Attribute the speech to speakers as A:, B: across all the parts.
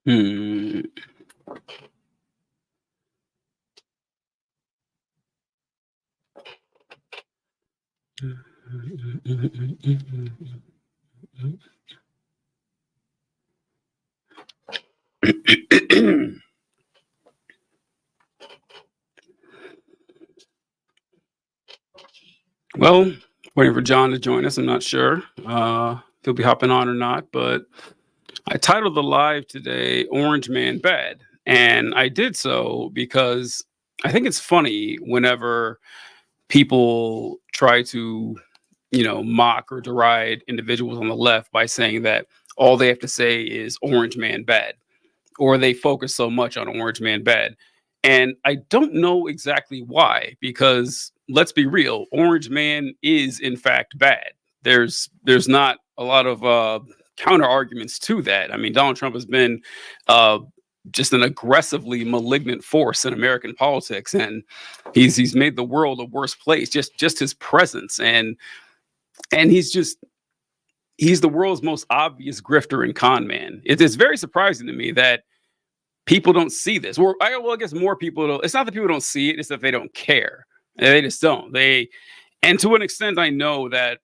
A: Hmm. Well, waiting for John to join us. I'm not sure if he'll be hopping on or not, but I titled the live today Orange Man Bad. And I did so because I think it's funny whenever people try to, mock or deride individuals on the left by saying that all they have to say is Orange Man Bad, or they focus so much on Orange Man Bad. And I don't know exactly why, because let's be real, Orange Man is in fact bad. There's not a lot of counter arguments to that. I mean, Donald Trump has been uh, just an aggressively malignant force in American politics, and he's made the world a worse place. Just his presence, and he's the world's most obvious grifter and con man. It is very surprising to me that people don't see this. I guess more people don't. It's not that people don't see it; it's that they don't care. They just don't. And to an extent, I know that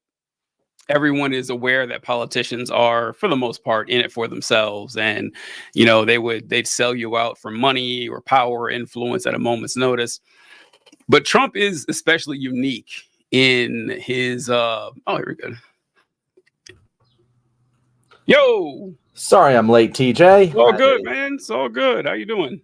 A: everyone is aware that politicians are, for the most part, in it for themselves, and they'd sell you out for money or power or influence at a moment's notice. But Trump is especially unique in his. Oh, here we go. Yo.
B: Sorry I'm late, TJ.
A: All good, man. It's all good. How you doing?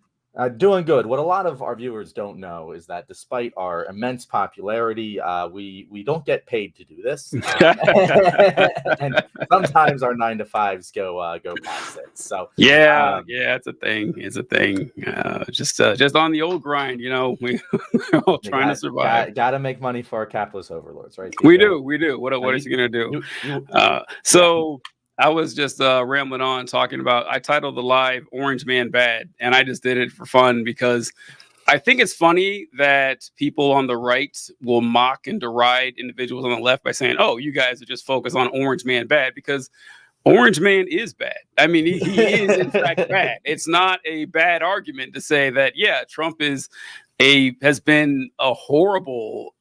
B: Doing good. What a lot of our viewers don't know is that despite our immense popularity, we don't get paid to do this, and sometimes our 9 to 5s go past it. So
A: yeah, it's a thing. It's a thing. Just on the old grind, we're all trying to survive.
B: Got to make money for our capitalist overlords, right?
A: We do. What is he gonna do? So. I was just rambling on talking about, I titled the live Orange Man Bad, and I just did it for fun because I think it's funny that people on the right will mock and deride individuals on the left by saying, oh, you guys are just focused on Orange Man Bad, because Orange Man is bad. I mean, he is in fact bad. It's not a bad argument to say that, yeah, Trump has been a horrible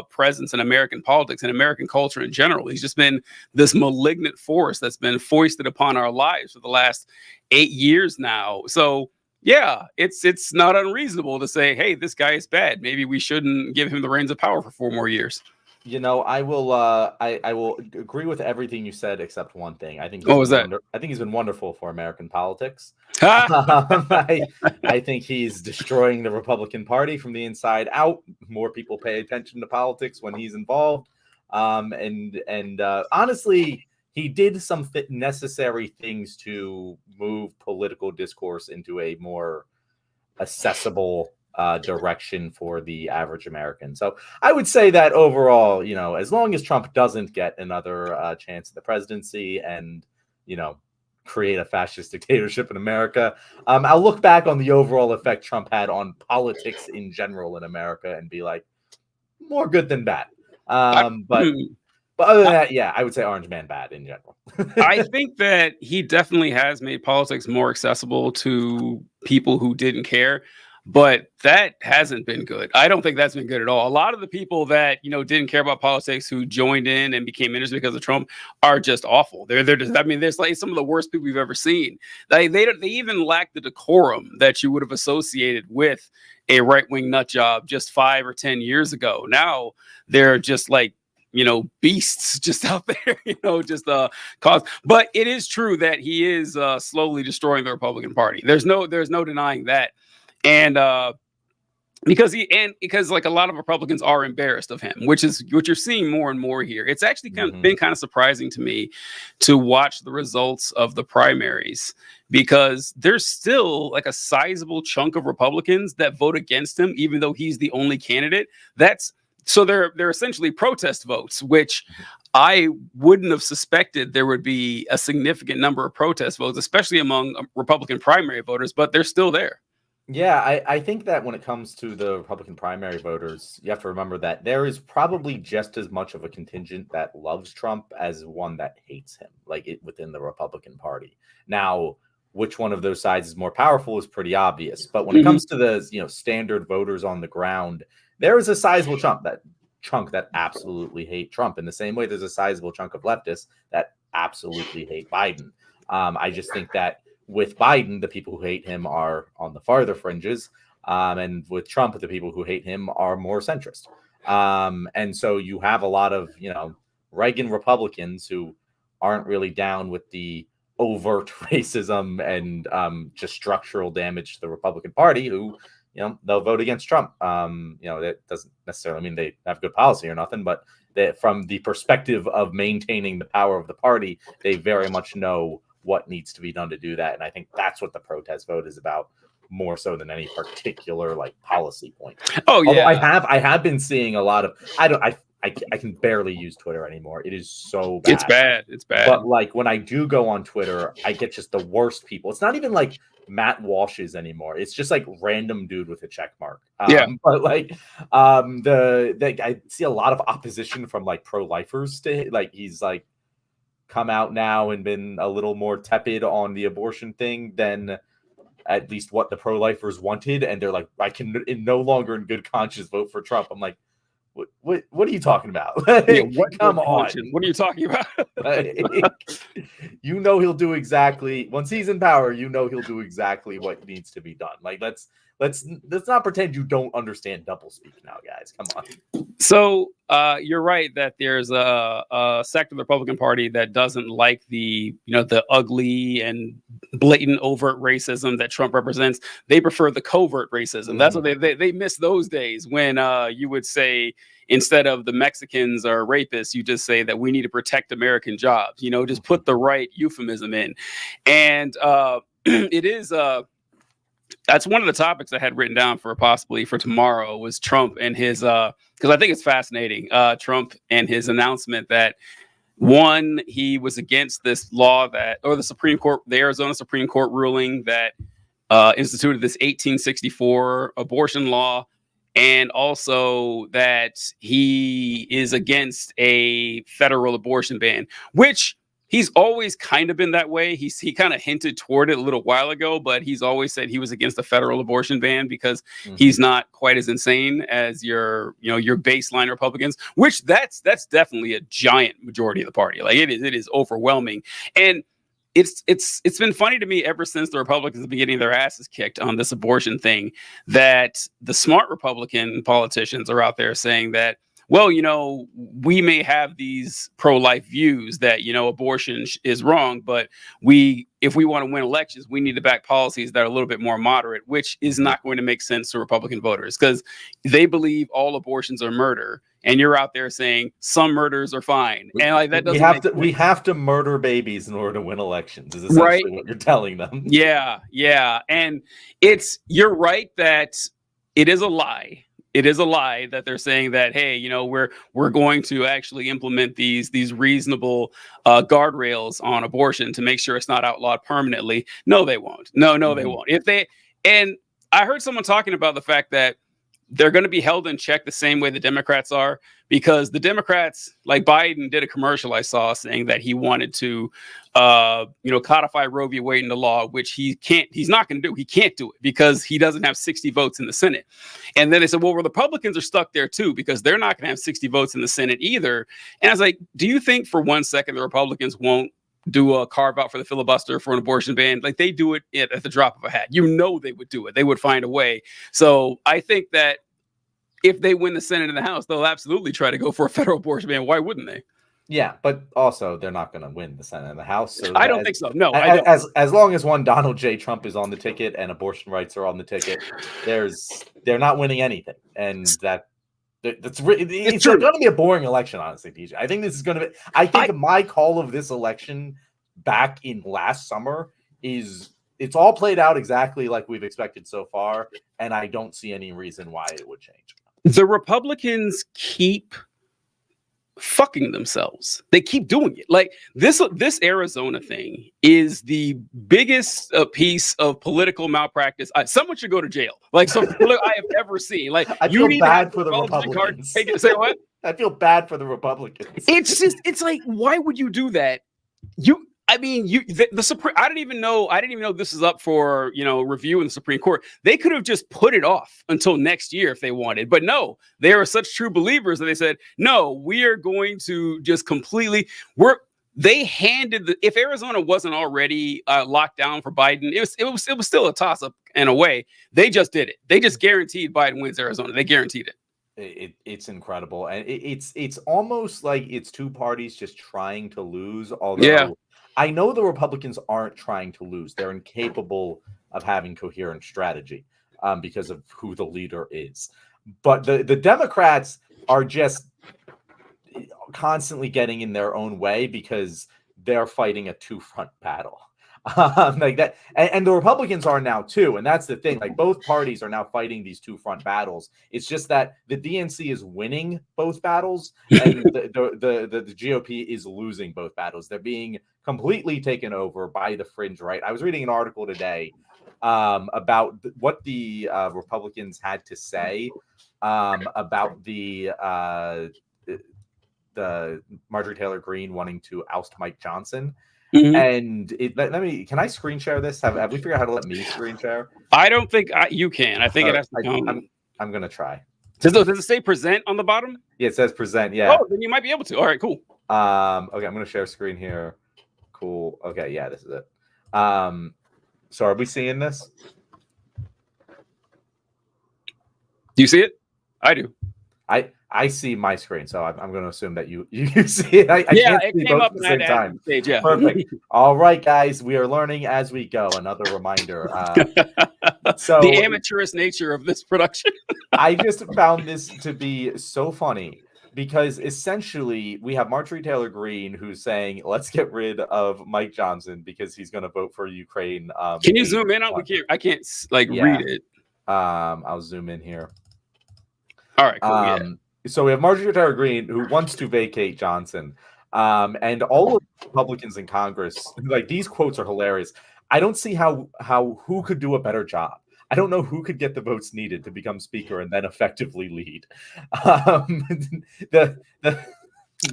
A: presence in American politics and American culture in general. He's just been this malignant force that's been foisted upon our lives for the last 8 years now. So yeah, it's not unreasonable to say, hey, this guy is bad. Maybe we shouldn't give him the reins of power for 4 more years.
B: I will agree with everything you said except one thing. I think he's been wonderful for American politics. I think he's destroying the Republican Party from the inside out. More people pay attention to politics when he's involved. Honestly, he did some necessary things to move political discourse into a more accessible direction for the average American. So I would say that overall, as long as Trump doesn't get another chance at the presidency and, create a fascist dictatorship in America, I'll look back on the overall effect Trump had on politics in general in America and be like, more good than bad. But other than that, yeah, I would say Orange Man bad in general.
A: I think that he definitely has made politics more accessible to people who didn't care. But that hasn't been good. I don't think that's been good at all. A lot of the people that, didn't care about politics, who joined in and became interested because of Trump, are just awful. They're just, I mean, there's like some of the worst people we've ever seen. They even lack the decorum that you would have associated with a right-wing nut job just 5 or 10 years ago. Now they're just like, beasts just out there, cause. But it is true that he is slowly destroying the Republican Party. There's no denying that. And because like a lot of Republicans are embarrassed of him, which is what you're seeing more and more here. It's actually been kind of surprising to me to watch the results of the primaries, because there's still like a sizable chunk of Republicans that vote against him, even though he's the only candidate. That's so they're essentially protest votes, which I wouldn't have suspected there would be a significant number of protest votes, especially among Republican primary voters, but they're still there.
B: Yeah, I think that when it comes to the Republican primary voters, you have to remember that there is probably just as much of a contingent that loves Trump as one that hates him, like it within the Republican Party. Now, which one of those sides is more powerful is pretty obvious. But when it comes to the standard voters on the ground, there is a sizable chunk that absolutely hate Trump. In the same way, there's a sizable chunk of leftists that absolutely hate Biden. I just think that with Biden, the people who hate him are on the farther fringes. And with Trump, the people who hate him are more centrist. And so you have a lot of, Reagan Republicans who aren't really down with the overt racism and just structural damage to the Republican Party who, they'll vote against Trump. That doesn't necessarily mean they have good policy or nothing, but from the perspective of maintaining the power of the party, they very much know what needs to be done to do that. And I think that's what the protest vote is about, more so than any particular policy point.
A: Oh yeah.
B: Although I have been seeing a lot of, I can barely use Twitter anymore. It is so bad.
A: It's bad.
B: But when I do go on Twitter, I get just the worst people. It's not even like Matt Walsh's anymore. It's just like random dude with a check mark. But I see a lot of opposition from pro-lifers to he's come out now and been a little more tepid on the abortion thing than at least what the pro-lifers wanted. And they're like, I can no longer in good conscience vote for Trump. I'm like, what are you talking about? Come on.
A: What are you talking about?
B: He'll do exactly, once he's in power, he'll do exactly what needs to be done. Let's not pretend you don't understand doublespeak now, guys. Come on.
A: So you're right that there's a sect of the Republican Party that doesn't like the ugly and blatant overt racism that Trump represents. They prefer the covert racism. That's what they miss those days when you would say, instead of the Mexicans are rapists, you just say that we need to protect American jobs. Just put the right euphemism in. And it is that's one of the topics I had written down for possibly for tomorrow was Trump and his because I think it's fascinating. Trump and his announcement that one, he was against this law the Arizona Supreme Court ruling that instituted this 1864 abortion law, and also that he is against a federal abortion ban, which he's always kind of been that way. He kind of hinted toward it a little while ago, but he's always said he was against the federal abortion ban because he's not quite as insane as your baseline Republicans, which that's definitely a giant majority of the party. It is overwhelming. And it's been funny to me ever since the Republicans have been getting their asses kicked on this abortion thing, that the smart Republican politicians are out there saying that, well, we may have these pro-life views that, abortion is wrong, but if we want to win elections, we need to back policies that are a little bit more moderate, which is not going to make sense to Republican voters because they believe all abortions are murder. And you're out there saying some murders are fine. And that doesn't
B: we have to murder babies in order to win elections is essentially what you're telling them.
A: Yeah. And you're right that it is a lie. It is a lie that they're saying that, hey, we're going to actually implement these reasonable guardrails on abortion to make sure it's not outlawed permanently. No, they won't. No, they won't. And I heard someone talking about the fact that they're going to be held in check the same way the Democrats are, because the Democrats, like Biden, did a commercial I saw saying that he wanted to, codify Roe v. Wade into law, which he's not going to do. He can't do it because he doesn't have 60 votes in the Senate. And then they said, well, Republicans are stuck there too, because they're not going to have 60 votes in the Senate either. And I was like, do you think for 1 second the Republicans won't do a carve out for the filibuster for an abortion ban? They do it at the drop of a hat. They would do it. They would find a way. So I think that if they win the Senate and the House, they'll absolutely try to go for a federal abortion ban. Why wouldn't they?
B: Yeah, but also they're not going to win the Senate and the House. So
A: I don't think so. No,
B: as long as one Donald J. Trump is on the ticket and abortion rights are on the ticket, they're not winning anything, and it's going to be a boring election, honestly, DJ. I think this is going to be. I think my call of this election back in last summer is it's all played out exactly like we've expected so far, and I don't see any reason why it would change.
A: The Republicans keep fucking themselves. They keep doing it. Like this Arizona thing is the biggest piece of political malpractice. Someone should go to jail. Like I have ever seen. Like
B: I
A: you
B: feel
A: need
B: bad
A: to
B: for the Republicans.
A: Say what?
B: I feel bad for the Republicans.
A: It's like, why would you do that? The Supreme. I didn't even know this is up for review in the Supreme Court. They could have just put it off until next year if they wanted, but no, they are such true believers that they said, no, we are going to just completely They handed if Arizona wasn't already locked down for Biden, it was still a toss up in a way. They just did it. They just guaranteed Biden wins Arizona. They guaranteed it.
B: It's incredible, and it's almost like it's two parties just trying to lose. Although I know the Republicans aren't trying to lose; they're incapable of having coherent strategy because of who the leader is. But the Democrats are just constantly getting in their own way because they're fighting a two-front battle. Like that, and the Republicans are now too, and that's the thing. Like both parties are now fighting these two-front battles. It's just that the DNC is winning both battles, and the GOP is losing both battles. They're being completely taken over by the fringe right. I was reading an article today about what the Republicans had to say about the Marjorie Taylor Greene wanting to oust Mike Johnson. Mm-hmm. And can I screen share this? Have we figured out how to let me screen share?
A: I don't think you can. I think it has to come.
B: I'm going to try.
A: Does it say present on the bottom?
B: Yeah, it says present. Yeah.
A: Oh, then you might be able to. All right, cool.
B: Okay, I'm going to share screen here. Cool. Okay, yeah, this is it. So are we seeing this?
A: Do you see it? I do.
B: I see my screen, so I'm going to assume that you see it. I can't see both at the same time.
A: Stage, yeah.
B: Perfect. All right, guys, we are learning as we go. Another reminder. So
A: the amateurish nature of this production.
B: I just found this to be so funny because essentially we have Marjorie Taylor Greene who's saying, "Let's get rid of Mike Johnson because he's going to vote for Ukraine."
A: Can you zoom in on? I can't read it.
B: I'll zoom in here.
A: All right, cool.
B: So we have Marjorie Taylor Greene who wants to vacate Johnson. And all of the Republicans in Congress, like these quotes are hilarious. I don't see how who could do a better job. I don't know who could get the votes needed to become speaker and then effectively lead.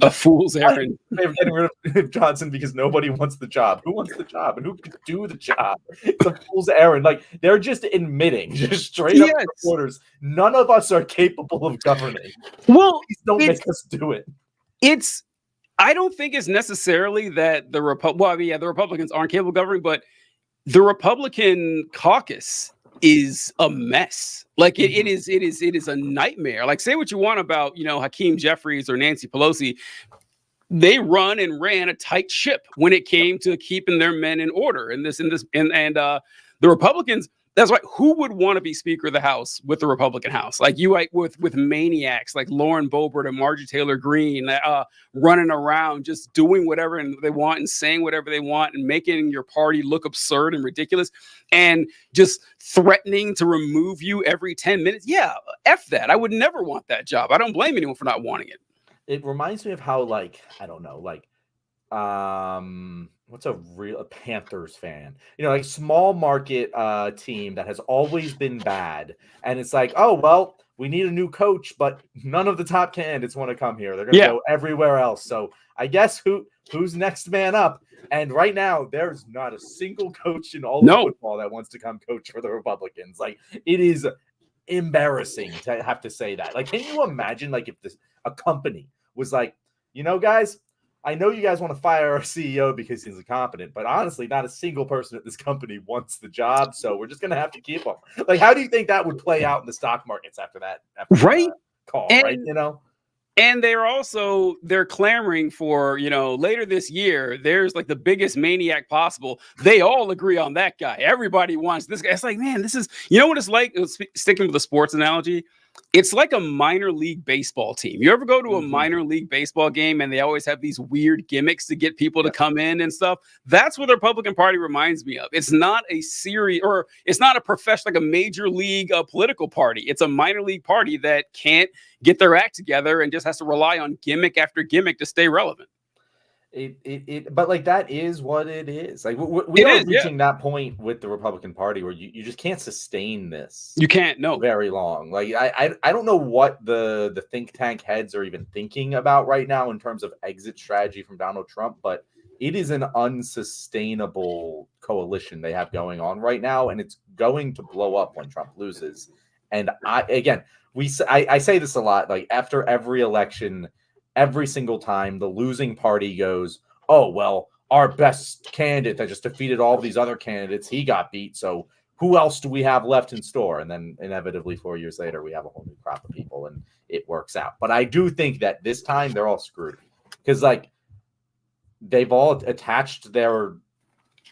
A: A fool's errand.
B: They're getting rid of Johnson because nobody wants the job. Who wants the job? And who could do the job? It's a fool's errand. Like they're just admitting, just straight up reporters, none of us are capable of governing.
A: Well,
B: please don't make us do it.
A: I don't think it's necessarily that the Republicans aren't capable of governing, but the Republican caucus is a mess. Like it is a nightmare. Like say what you want about, Hakeem Jeffries or Nancy Pelosi. They ran a tight ship when it came to keeping their men in order and the Republicans. That's why who would want to be Speaker of the House with the Republican House? Like with maniacs like Lauren Boebert and Marjorie Taylor Greene running around just doing whatever they want and saying whatever they want and making your party look absurd and ridiculous and just threatening to remove you every 10 minutes. Yeah, F that. I would never want that job. I don't blame anyone for not wanting it.
B: It reminds me of how what's a Panthers fan? Like small market team that has always been bad, and it's like, oh well, we need a new coach, but none of the top candidates want to come here. They're going to go everywhere else. So I guess who's next man up? And right now, there's not a single coach in all of football that wants to come coach for the Republicans. Like it is embarrassing to have to say that. Like, can you imagine if a company was like, guys, I know you guys want to fire our CEO because he's incompetent, but honestly, not a single person at this company wants the job, so we're just going to have to keep him. Like, how do you think that would play out in the stock markets after that? Call, right?
A: And they're clamoring for, later this year, there's like the biggest maniac possible. They all agree on that guy. Everybody wants this guy. It's like, man, this is, what it's like, sticking with the sports analogy. It's like a minor league baseball team. You ever go to a
B: Mhm.
A: minor league baseball game and they always have these weird gimmicks to get people to come in and stuff? That's what the Republican Party reminds me of. It's not a series, or it's not a professional, like a major league political party. It's a minor league party that can't get their act together and just has to rely on gimmick after gimmick to stay relevant.
B: But like that is what it is. Like we
A: It
B: are
A: is, yeah.
B: reaching that point with the Republican Party where you just can't sustain this
A: You can't, no.
B: very long. Like I don't know what the think tank heads are even thinking about right now in terms of exit strategy from Donald Trump, but it is an unsustainable coalition they have going on right now, and it's going to blow up when Trump loses. And I say this a lot. Like after every election, every single time the losing party goes, oh, well, our best candidate that just defeated all these other candidates, he got beat. So who else do we have left in store? And then inevitably 4 years later, we have a whole new crop of people and it works out. But I do think that this time they're all screwed because like they've all attached their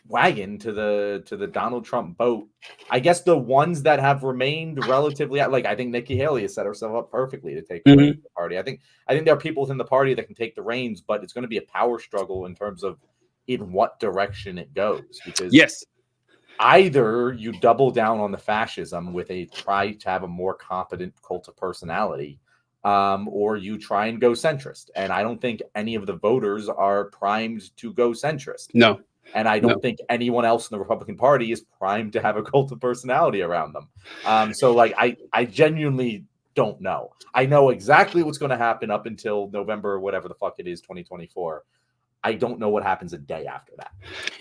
B: wagon to the Donald Trump boat. I guess the ones that have remained relatively, like I think Nikki Haley has set herself up perfectly to take the reins of the party. I think there are people within the party that can take the reins, but it's going to be a power struggle in terms of in what direction it goes. Because
A: Yes.
B: either you double down on the fascism with a try to have a more competent cult of personality, or you try and go centrist. And I don't think any of the voters are primed to go centrist.
A: No.
B: And I don't think anyone else in the Republican Party is primed to have a cult of personality around them. So like I genuinely don't know. I know exactly what's going to happen up until November, whatever the fuck it is, 2024. I don't know what happens a day after that.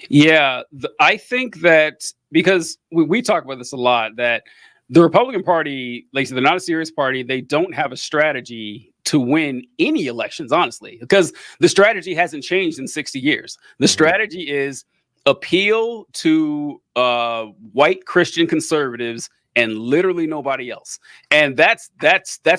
A: Yeah, I think that because we talk about this a lot, that the Republican Party, like I said, they're not a serious party. They don't have a strategy to win any elections, honestly, because the strategy hasn't changed in 60 years. The strategy is appeal to white Christian conservatives and literally nobody else. And that's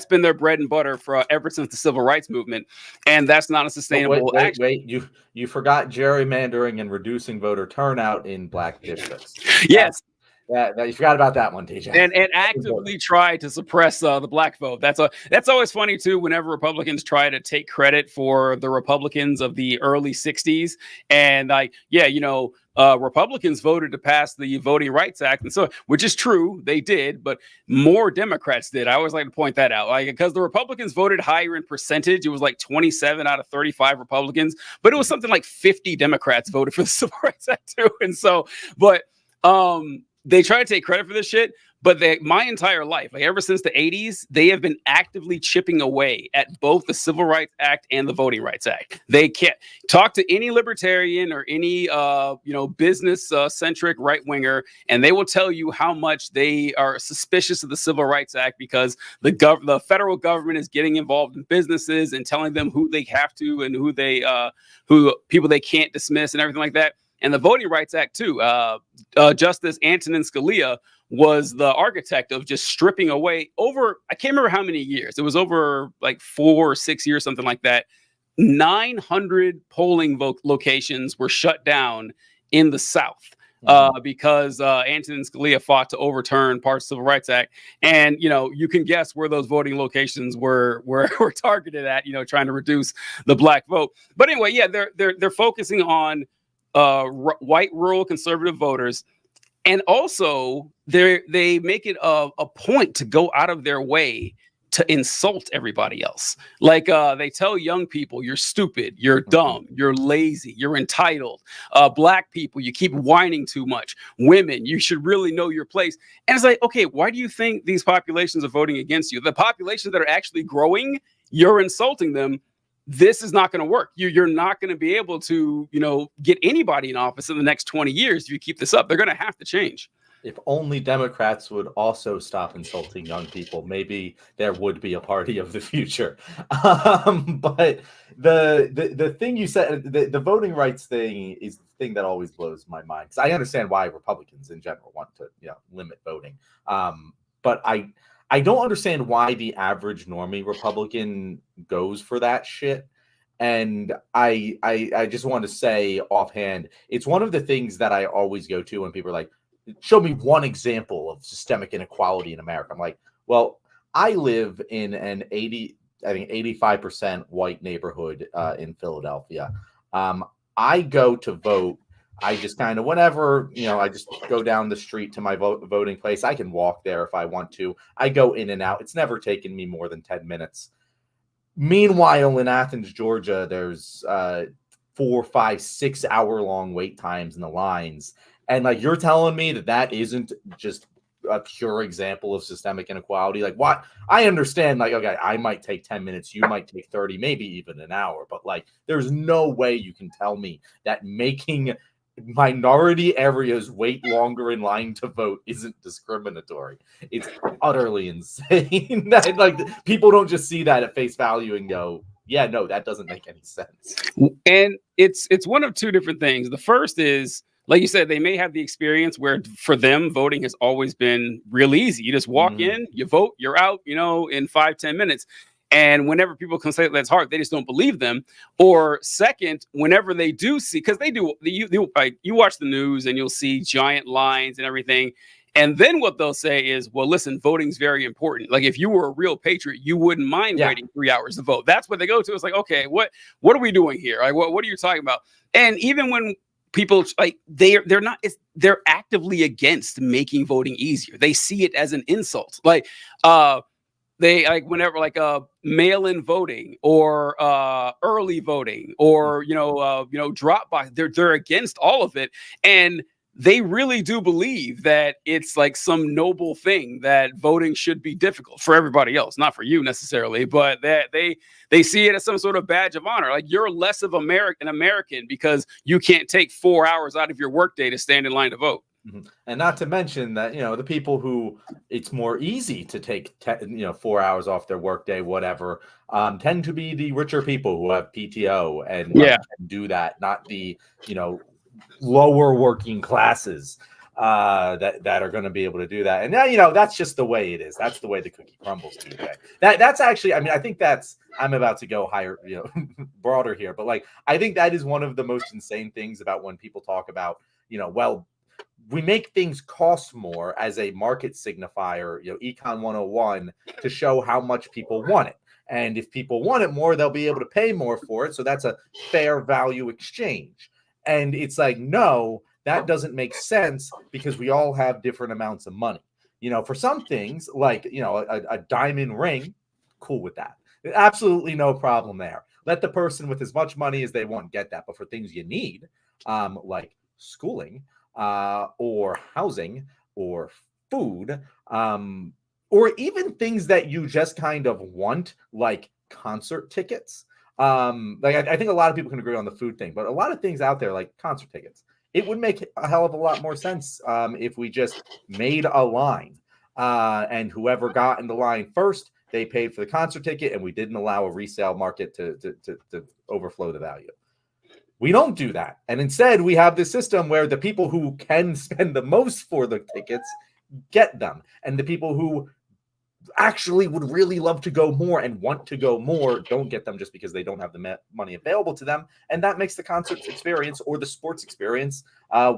A: been their bread and butter for ever since the civil rights movement. And that's not a sustainable action.
B: Wait, you forgot gerrymandering and reducing voter turnout in black districts.
A: Yes.
B: You forgot about that one, TJ.
A: And actively try to suppress the black vote. That's always funny too. Whenever Republicans try to take credit for the Republicans of the early '60s, and like, yeah, Republicans voted to pass the Voting Rights Act, and so, which is true, they did, but more Democrats did. I always like to point that out, like because the Republicans voted higher in percentage. It was like 27 out of 35 Republicans, but it was something like 50 Democrats voted for the Civil Rights Act too. And so, but they try to take credit for this shit, but my entire life, like ever since the 80s, they have been actively chipping away at both the Civil Rights Act and the Voting Rights Act. They can't talk to any libertarian or any business centric right winger, and they will tell you how much they are suspicious of the Civil Rights Act because the federal government is getting involved in businesses and telling them who they have to and who people they can't dismiss and everything like that. And the Voting Rights Act, too. Justice Antonin Scalia was the architect of just stripping away over, I can't remember how many years. It was over like 4 or 6 years, something like that. 900 polling locations were shut down in the South because Antonin Scalia fought to overturn parts of the Civil Rights Act. And, you can guess where those voting locations were targeted at, trying to reduce the black vote. But anyway, yeah, they're focusing on white rural conservative voters, and also they make it a point to go out of their way to insult everybody else. Like they tell young people, you're stupid, you're dumb, you're lazy, you're entitled. Black people, you keep whining too much. Women, you should really know your place. And it's like, okay, why do you think these populations are voting against you? The populations that are actually growing, you're insulting them. This is not going to work. You're not going to be able to, get anybody in office in the next 20 years if you keep this up. They're going to have to change.
B: If only Democrats would also stop insulting young people, maybe there would be a party of the future. But the thing you said, the voting rights thing is the thing that always blows my mind. Because I understand why Republicans in general want to, limit voting. But I don't understand why the average normie Republican goes for that shit. And I just want to say offhand, it's one of the things that I always go to when people are like, show me one example of systemic inequality in America. I'm like, well, I live in an 85% white neighborhood in Philadelphia. I go to vote. I just kind of, whenever, I just go down the street to my voting place. I can walk there if I want to. I go in and out. It's never taken me more than 10 minutes. Meanwhile, in Athens, Georgia, there's 4, 5, 6 hour long wait times in the lines. And like, you're telling me that isn't just a pure example of systemic inequality? Like, what? I understand, like, okay, I might take 10 minutes, you might take 30, maybe even an hour, but like, there's no way you can tell me that making minority areas wait longer in line to vote isn't discriminatory. It's utterly insane. That, like, people don't just see that at face value and go, yeah, no, that doesn't make any sense.
A: And it's one of two different things. The first is, like you said, they may have the experience where for them voting has always been real easy. You just walk in, you vote, you're out, in 5-10 minutes. And whenever people can say that's hard, they just don't believe them. Or second, whenever they do see, because they do, you watch the news and you'll see giant lines and everything. And then what they'll say is, well, listen, voting's very important. Like, if you were a real patriot, you wouldn't mind waiting 3 hours to vote. That's what they go to. It's like, okay, what are we doing here? Like, what are you talking about? And even when people like they're actively against making voting easier. They see it as an insult. Like, they like whenever like mail-in voting or early voting or drop by, they're against all of it. And they really do believe that it's like some noble thing that voting should be difficult for everybody else, not for you necessarily, but that they see it as some sort of badge of honor. Like, you're less of an American because you can't take 4 hours out of your workday to stand in line to vote.
B: And not to mention that, the people who it's more easy to take 4 hours off their workday, whatever, tend to be the richer people who have PTO and can do that, not the lower working classes that are going to be able to do that. And now, that's just the way it is. That's the way the cookie crumbles today. That's actually, I mean, I think I'm about to go higher, broader here, but like, I think that is one of the most insane things about when people talk about, well, we make things cost more as a market signifier, Econ 101, to show how much people want it. And if people want it more, they'll be able to pay more for it. So that's a fair value exchange. And it's like, no, that doesn't make sense because we all have different amounts of money. For some things like, a diamond ring, cool with that. Absolutely no problem there. Let the person with as much money as they want get that. But for things you need, like schooling, or housing or food, or even things that you just kind of want, like concert tickets. Like, I think a lot of people can agree on the food thing, but a lot of things out there like concert tickets, it would make a hell of a lot more sense if we just made a line, and whoever got in the line first, they paid for the concert ticket, and we didn't allow a resale market to overflow the value. We don't do that. And instead, we have this system where the people who can spend the most for the tickets get them. And the people who actually would really love to go more and want to go more don't get them just because they don't have the money available to them. And that makes the concert experience or the sports experience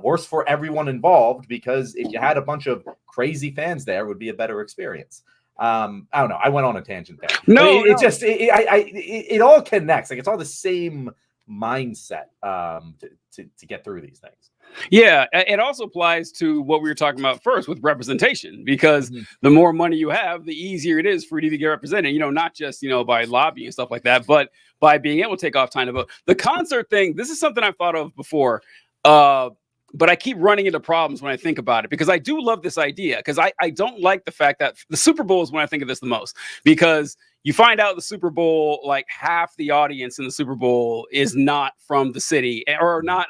B: worse for everyone involved, because if you had a bunch of crazy fans there, it would be a better experience. I don't know. I went on a tangent there.
A: No,
B: it all connects. Like, it's all the same mindset to get through these things.
A: Yeah, it also applies to what we were talking about first with representation, because the more money you have, the easier it is for you to get represented, not just, by lobbying and stuff like that, but by being able to take off time to vote. The concert thing, this is something I've thought of before, but I keep running into problems when I think about it, because I do love this idea, because I don't like the fact that the Super Bowl is when I think of this the most, because you find out the Super Bowl, like half the audience in the Super Bowl is not from the city, or not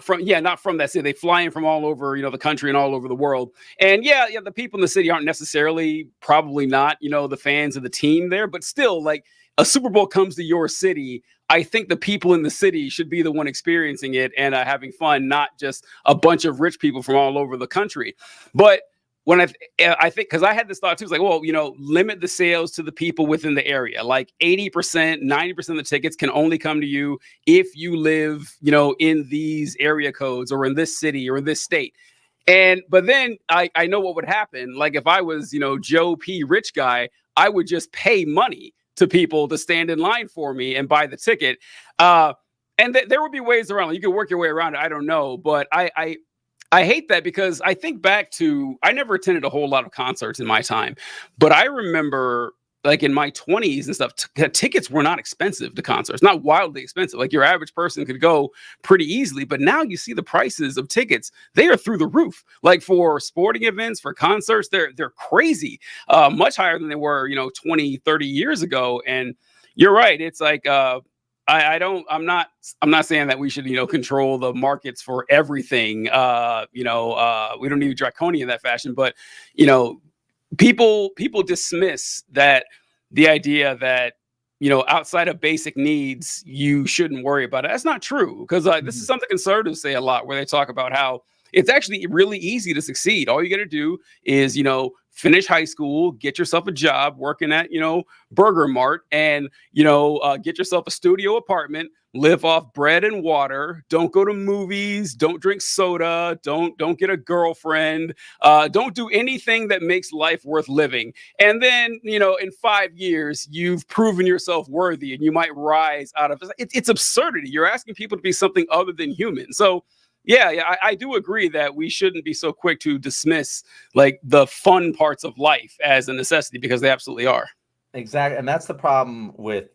A: from that city. They fly in from all over, the country and all over the world. And the people in the city aren't necessarily, probably not, the fans of the team there, but still, like, a Super Bowl comes to your city. I think the people in the city should be the one experiencing it and having fun, not just a bunch of rich people from all over the country. But when I think, because I had this thought too, it's like, well, limit the sales to the people within the area. Like 80%, 90% of the tickets can only come to you if you live, in these area codes or in this city or in this state. But then I know what would happen. Like if I was, Joe P. Rich guy, I would just pay money to people to stand in line for me and buy the ticket. And there would be ways around. Like, you could work your way around it. I don't know, but I hate that because I think back to I never attended a whole lot of concerts in my time, but I remember like in my 20s and stuff, tickets were not expensive to concerts, not wildly expensive. Like your average person could go pretty easily, but now you see the prices of tickets, they are through the roof. Like for sporting events, for concerts, they're crazy, much higher than they were, 20, 30 years ago. And you're right. It's like, I'm not saying that we should, control the markets for everything. We don't need draconian in that fashion, but, people dismiss that the idea that outside of basic needs you shouldn't worry about it. That's not true, because this is something conservatives say a lot, where they talk about how it's actually really easy to succeed. All you got to do is finish high school, get yourself a job working at Burger Mart, and get yourself a studio apartment, live off bread and water, don't go to movies, don't drink soda, don't get a girlfriend, don't do anything that makes life worth living. And then, in 5 years, you've proven yourself worthy and you might rise out of it. It's absurdity. You're asking people to be something other than human. So yeah, I do agree that we shouldn't be so quick to dismiss like the fun parts of life as a necessity, because they absolutely are.
B: Exactly. And that's the problem with,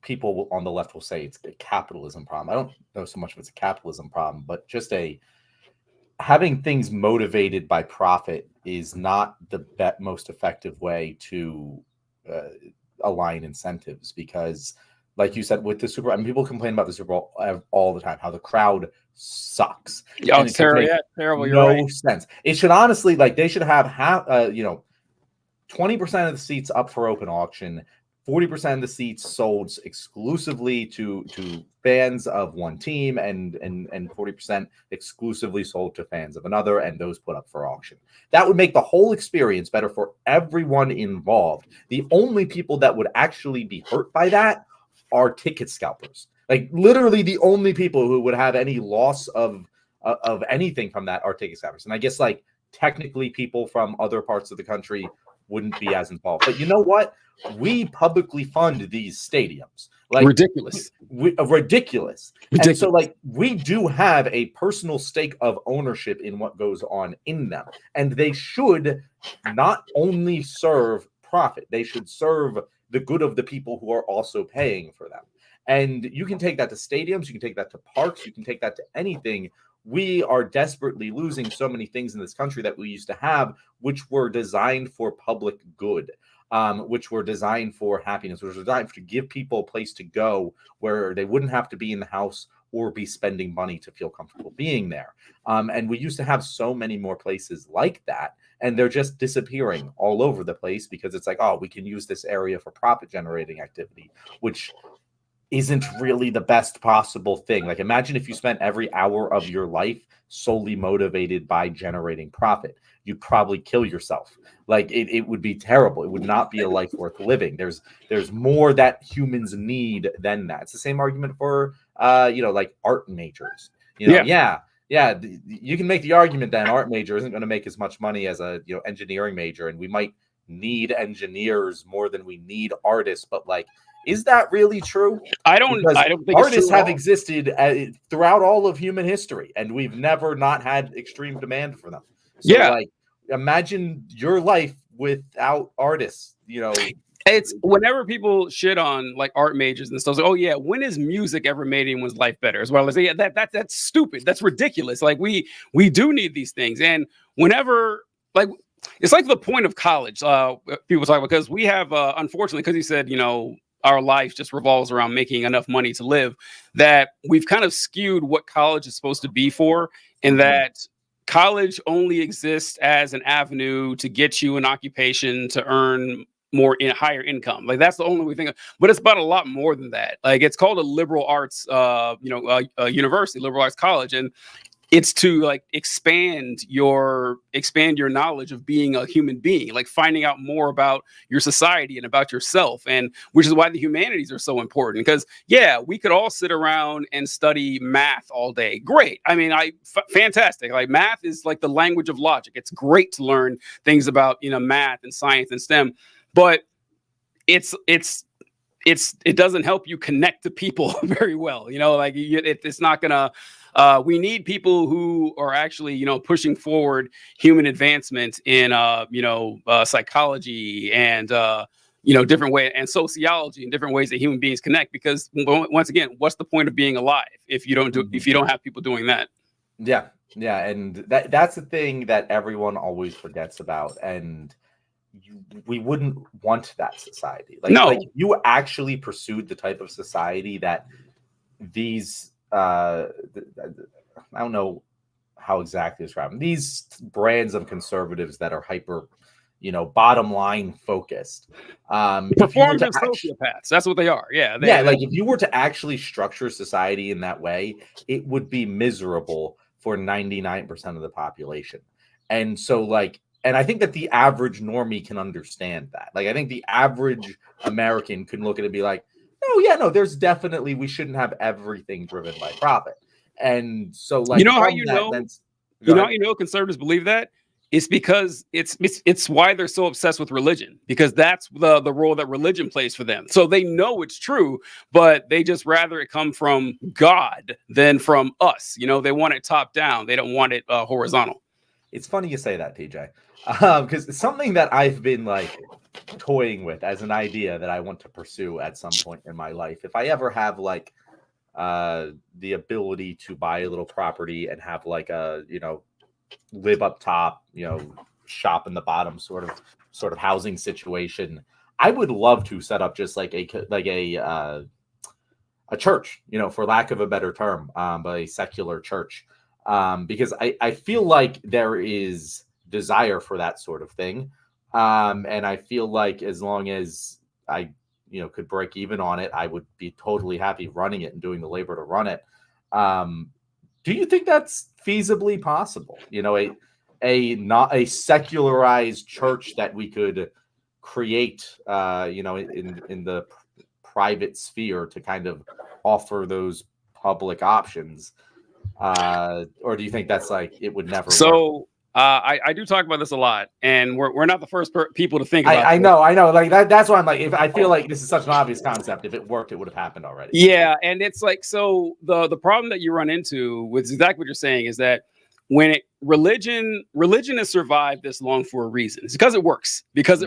B: people on the left will say it's a capitalism problem. I don't know so much if it's a capitalism problem, but just having things motivated by profit is not the most effective way to align incentives, because like you said, with the Super Bowl, people complain about the Super Bowl all the time, how the crowd sucks.
A: Yeah, it's terrible. Yeah, terrible.
B: You're right. No sense. It should honestly, they should have 20% of the seats up for open auction, 40% of the seats sold exclusively to fans of one team, and 40% exclusively sold to fans of another, and those put up for auction. That would make the whole experience better for everyone involved. The only people that would actually be hurt by that are ticket scalpers. Like literally the only people who would have any loss of anything from that are ticket scalpers. And I guess technically people from other parts of the country wouldn't be as involved. But you know what? We publicly fund these stadiums.
A: Ridiculous.
B: Ridiculous. And so we do have a personal stake of ownership in what goes on in them. And they should not only serve profit, they should serve the good of the people who are also paying for them. And you can take that to stadiums, you can take that to parks, you can take that to anything. We are desperately losing so many things in this country that we used to have, which were designed for public good, which were designed for happiness, which were designed to give people a place to go where they wouldn't have to be in the house or be spending money to feel comfortable being there. And we used to have so many more places like that. And they're just disappearing all over the place because it's we can use this area for profit generating activity, which isn't really the best possible thing. Imagine if you spent every hour of your life solely motivated by generating profit. You'd probably kill yourself. It would be terrible. It would not be a life worth living. There's more that humans need than that. It's the same argument for art majors. Yeah, you can make the argument that an art major isn't going to make as much money as a engineering major, and we might need engineers more than we need artists. But is that really true?
A: I don't think
B: artists have existed throughout all of human history, and we've never not had extreme demand for them. So, imagine your life without artists.
A: It's whenever people shit on art majors and stuff. Oh yeah, when has music ever made anyone's life better? As well as that's stupid. That's ridiculous. We do need these things, and whenever it's the point of college. People talk about, because we have unfortunately, because he said our life just revolves around making enough money to live, that we've kind of skewed what college is supposed to be for, and that college only exists as an avenue to get you an occupation to earn more higher income. That's the only way we think of, but it's about a lot more than that. It's called a liberal arts university, liberal arts college. And it's to like expand your knowledge of being a human being, like finding out more about your society and about yourself. And which is why the humanities are so important, because yeah, we could all sit around and study math all day. Great. I mean, fantastic. Like math is like the language of logic. It's great to learn things about, math and science and STEM, but it doesn't help you connect to people very well. It's not gonna. We need people who are actually, pushing forward human advancement in, psychology and, different way, and sociology and different ways that human beings connect. Because once again, what's the point of being alive if you don't have people doing that?
B: Yeah, and that's the thing that everyone always forgets about, and we wouldn't want that society. Like you actually pursued the type of society that these. I don't know how exactly to describe them. These brands of conservatives that are hyper, bottom line focused.
A: Performative sociopaths. That's what they are. Yeah.
B: Like if you were to actually structure society in that way, it would be miserable for 99% of the population. And so and I think that the average normie can understand that. Like, I think the average American can look at it and be like, there's definitely, we shouldn't have everything driven by profit. And so
A: conservatives believe that? It's because it's why they're so obsessed with religion, because that's the role that religion plays for them. So they know it's true, but they just rather it come from God than from us. They want it top down. They don't want it horizontal.
B: It's funny you say that, TJ, because it's something that I've been toying with as an idea that I want to pursue at some point in my life. If I ever have the ability to buy a little property and have a live up top, shop in the bottom sort of housing situation, I would love to set up just a church, for lack of a better term, but a secular church, because I feel like there is desire for that sort of thing. And I feel like as long as I, could break even on it, I would be totally happy running it and doing the labor to run it. Do you think that's feasibly possible? Not a secularized church that we could create, in the private sphere to kind of offer those public options. Or do you think that's it would never work?
A: I do talk about this a lot, and we're not the first people to think about
B: I know. That's why I'm if I feel like this is such an obvious concept. If it worked, it would have happened already.
A: Yeah, and it's so the problem that you run into with exactly what you're saying is that when religion has survived this long for a reason. It's because it works. Because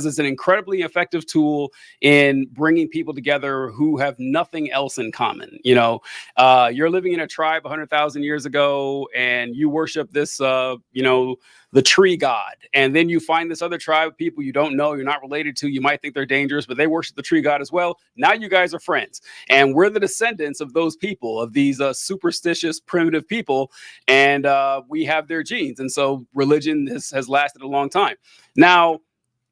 A: it's an incredibly effective tool in bringing people together who have nothing else in common. You're living in a tribe 100,000 years ago, and you worship this, the tree god, and then you find this other tribe of people you don't know, you're not related to, you might think they're dangerous, but they worship the tree god as well. Now you guys are friends, and we're the descendants of those people, of these superstitious, primitive people, and we have their genes, and so religion has lasted a long time. Now,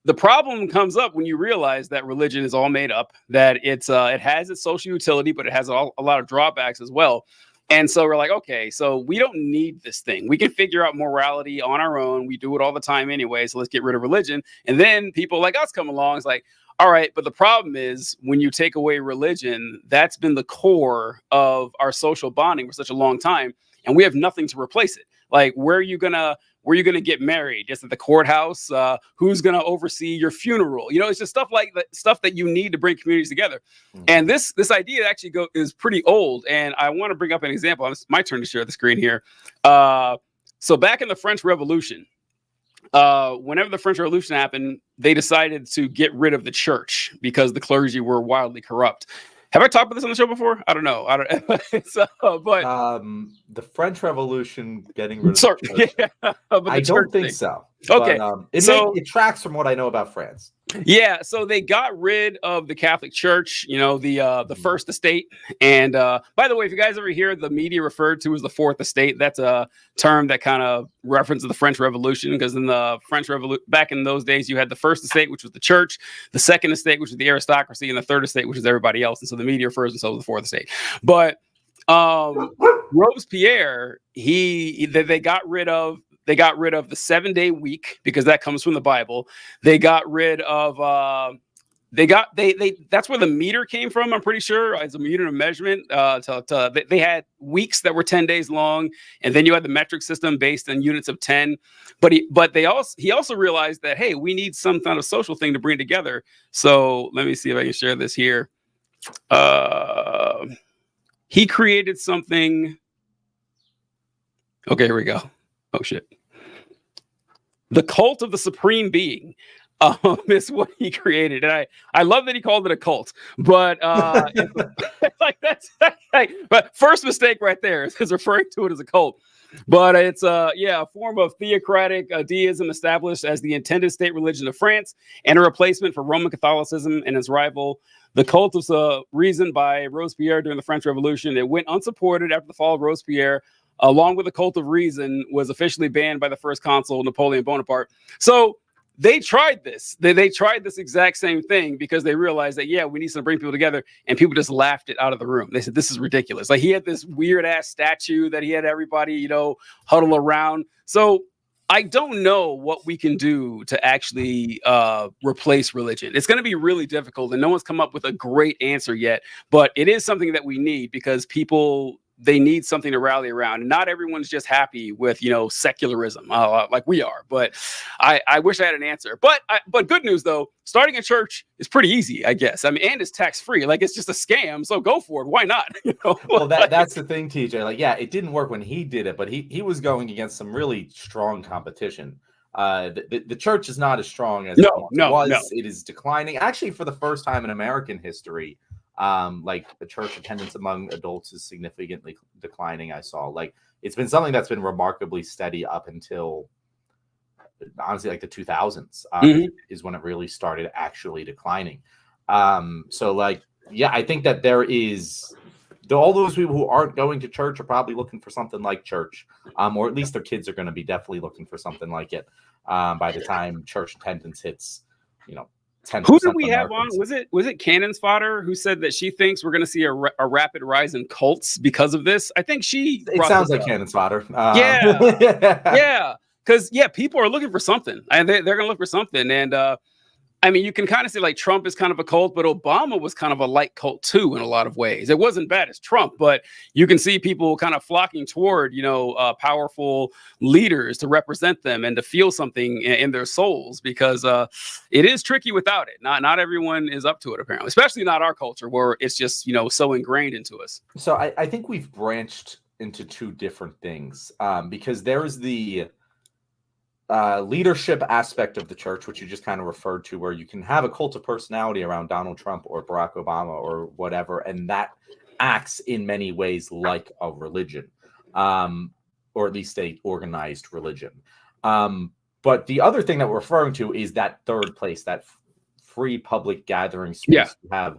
A: the problem comes up when you realize that religion is all made up, that it has its social utility, but it has a lot of drawbacks as well. And so we're like, okay, so we don't need this thing. We can figure out morality on our own. We do it all the time anyway, so let's get rid of religion. And then people like us come along. It's like, all right, but the problem is when you take away religion, that's been the core of our social bonding for such a long time, and we have nothing to replace it. Like, where are you gonna get married? Just at the courthouse? Who's gonna oversee your funeral? It's just stuff like that, stuff that you need to bring communities together. Mm-hmm. And this idea actually is pretty old. And I want to bring up an example. It's my turn to share the screen here. So back in the French Revolution, whenever the French Revolution happened, they decided to get rid of the church because the clergy were wildly corrupt. Have I talked about this on the show before? I don't know.
B: The French Revolution getting rid of the church. I don't think so.
A: Okay.
B: But, it tracks from what I know about France.
A: Yeah, so they got rid of the Catholic Church, the First Estate. And by the way, if you guys ever hear the media referred to as the Fourth Estate, that's a term that kind of references the French Revolution, because in the French Revolution, back in those days, you had the First Estate, which was the church, the Second Estate, which was the aristocracy, and the Third Estate, which is everybody else. And so the media refers to themselves as the Fourth Estate. But Robespierre, they got rid of the 7-day week because that comes from the Bible. They got rid of that's where the meter came from. I'm pretty sure as a unit of measurement. They had weeks that were 10 days long, and then you had the metric system based on units of 10. But he also realized that, hey, we need some kind of social thing to bring together. So let me see if I can share this here. He created something. Okay, here we go. Oh shit. The cult of the supreme being. Is what he created, and I love that he called it a cult, but it's like that's but first mistake right there is referring to it as a cult, but it's a form of theocratic deism established as the intended state religion of France and a replacement for Roman Catholicism and its rival, the cult of reason by Robespierre during the French Revolution. It went unsupported after the fall of Robespierre, along with the cult of reason was officially banned by the first consul Napoleon Bonaparte. So they tried this. They tried this exact same thing because they realized that, we need to bring people together, and people just laughed it out of the room. They said, this is ridiculous. Like, he had this weird ass statue that he had everybody, huddle around. So I don't know what we can do to actually replace religion. It's going to be really difficult, and no one's come up with a great answer yet, but it is something that we need because they need something to rally around. And not everyone's just happy with, secularism like we are. But I wish I had an answer. But good news, though, starting a church is pretty easy, I guess. I mean, and it's tax-free. Like, it's just a scam. So go for it. Why not?
B: Well, that's the thing, TJ. Like, it didn't work when he did it, but he was going against some really strong competition. The church is not as strong as it was.
A: No.
B: It is declining. Actually, for the first time in American history, like the church attendance among adults is significantly declining. I saw, like, it's been something that's been remarkably steady up until honestly like the 2000s is when it really started actually declining. So like, I think that there is all those people who aren't going to church are probably looking for something like church, or at least their kids are going to be definitely looking for something like it by the time church attendance hits, 10%.
A: Who did we have on? Was it Cannon's Fodder who said that she thinks we're going to see a rapid rise in cults because of this? I think it
B: sounds like Cannon's Fodder.
A: Yeah, because people are looking for something, and they're going to look for something. And I mean, you can kind of say like Trump is kind of a cult, but Obama was kind of a light cult too in a lot of ways. It wasn't bad as Trump, but you can see people kind of flocking toward, powerful leaders to represent them and to feel something in their souls, because it is tricky without it. Not everyone is up to it, apparently, especially not our culture where it's just, so ingrained into us.
B: So I think we've branched into two different things because there is the leadership aspect of the church, which you just kind of referred to, where you can have a cult of personality around Donald Trump or Barack Obama or whatever, and that acts in many ways like a religion, or at least a organized religion. But the other thing that we're referring to is that third place, that free public gathering space. You have,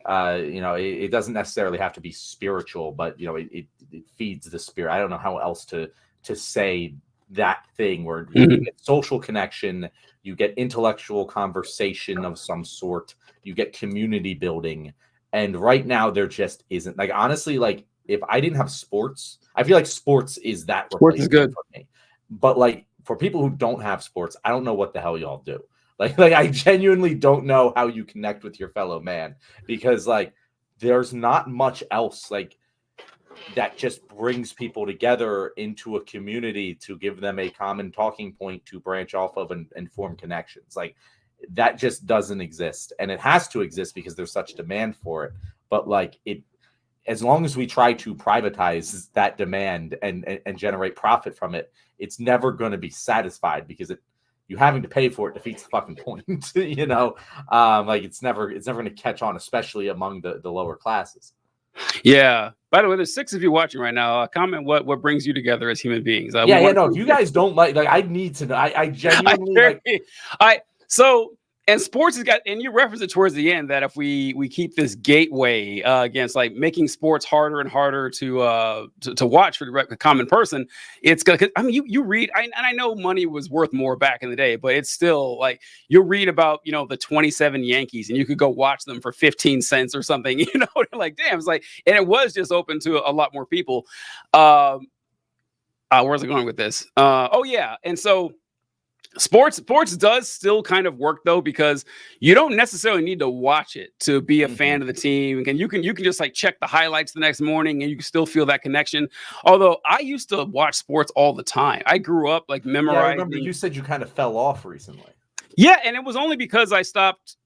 B: it doesn't necessarily have to be spiritual, but it feeds the spirit. I don't know how else to say that thing where you get social connection, you get intellectual conversation of some sort, you get community building. And right now there just isn't. Like, honestly, like, if I didn't have sports, I feel like sports is that.
A: Sports is good
B: for me. But like, for people who don't have sports, I don't know what the hell y'all do. Like I genuinely don't know how you connect with your fellow man, because like there's not much else like that just brings people together into a community to give them a common talking point to branch off of and form connections. Like, that just doesn't exist, and it has to exist because there's such demand for it. But like, as long as we try to privatize that demand and generate profit from it, it's never going to be satisfied, because you having to pay for it defeats the fucking point. Like, it's never going to catch on, especially among the lower classes.
A: Yeah. By the way, there's 6 of you watching right now. Comment what brings you together as human beings.
B: No, if you guys don't like I need to know. I genuinely
A: so And sports has got, and you referenced it towards the end that if we keep this gateway against like making sports harder and harder to watch for the common person, it's gonna. I mean, you read, and I know money was worth more back in the day, but it's still like you'll read about the 27 Yankees, and you could go watch them for 15 cents or something. Like damn, it's like, and it was just open to a lot more people. Where's it going with this? Oh yeah, and so. Sports does still kind of work though, because you don't necessarily need to watch it to be a fan of the team, and you can just like check the highlights the next morning and you can still feel that connection. Although I used to watch sports all the time. I grew up like memorizing.
B: Yeah, I remember you said you kind of fell off recently.
A: Yeah, and it was only because I stopped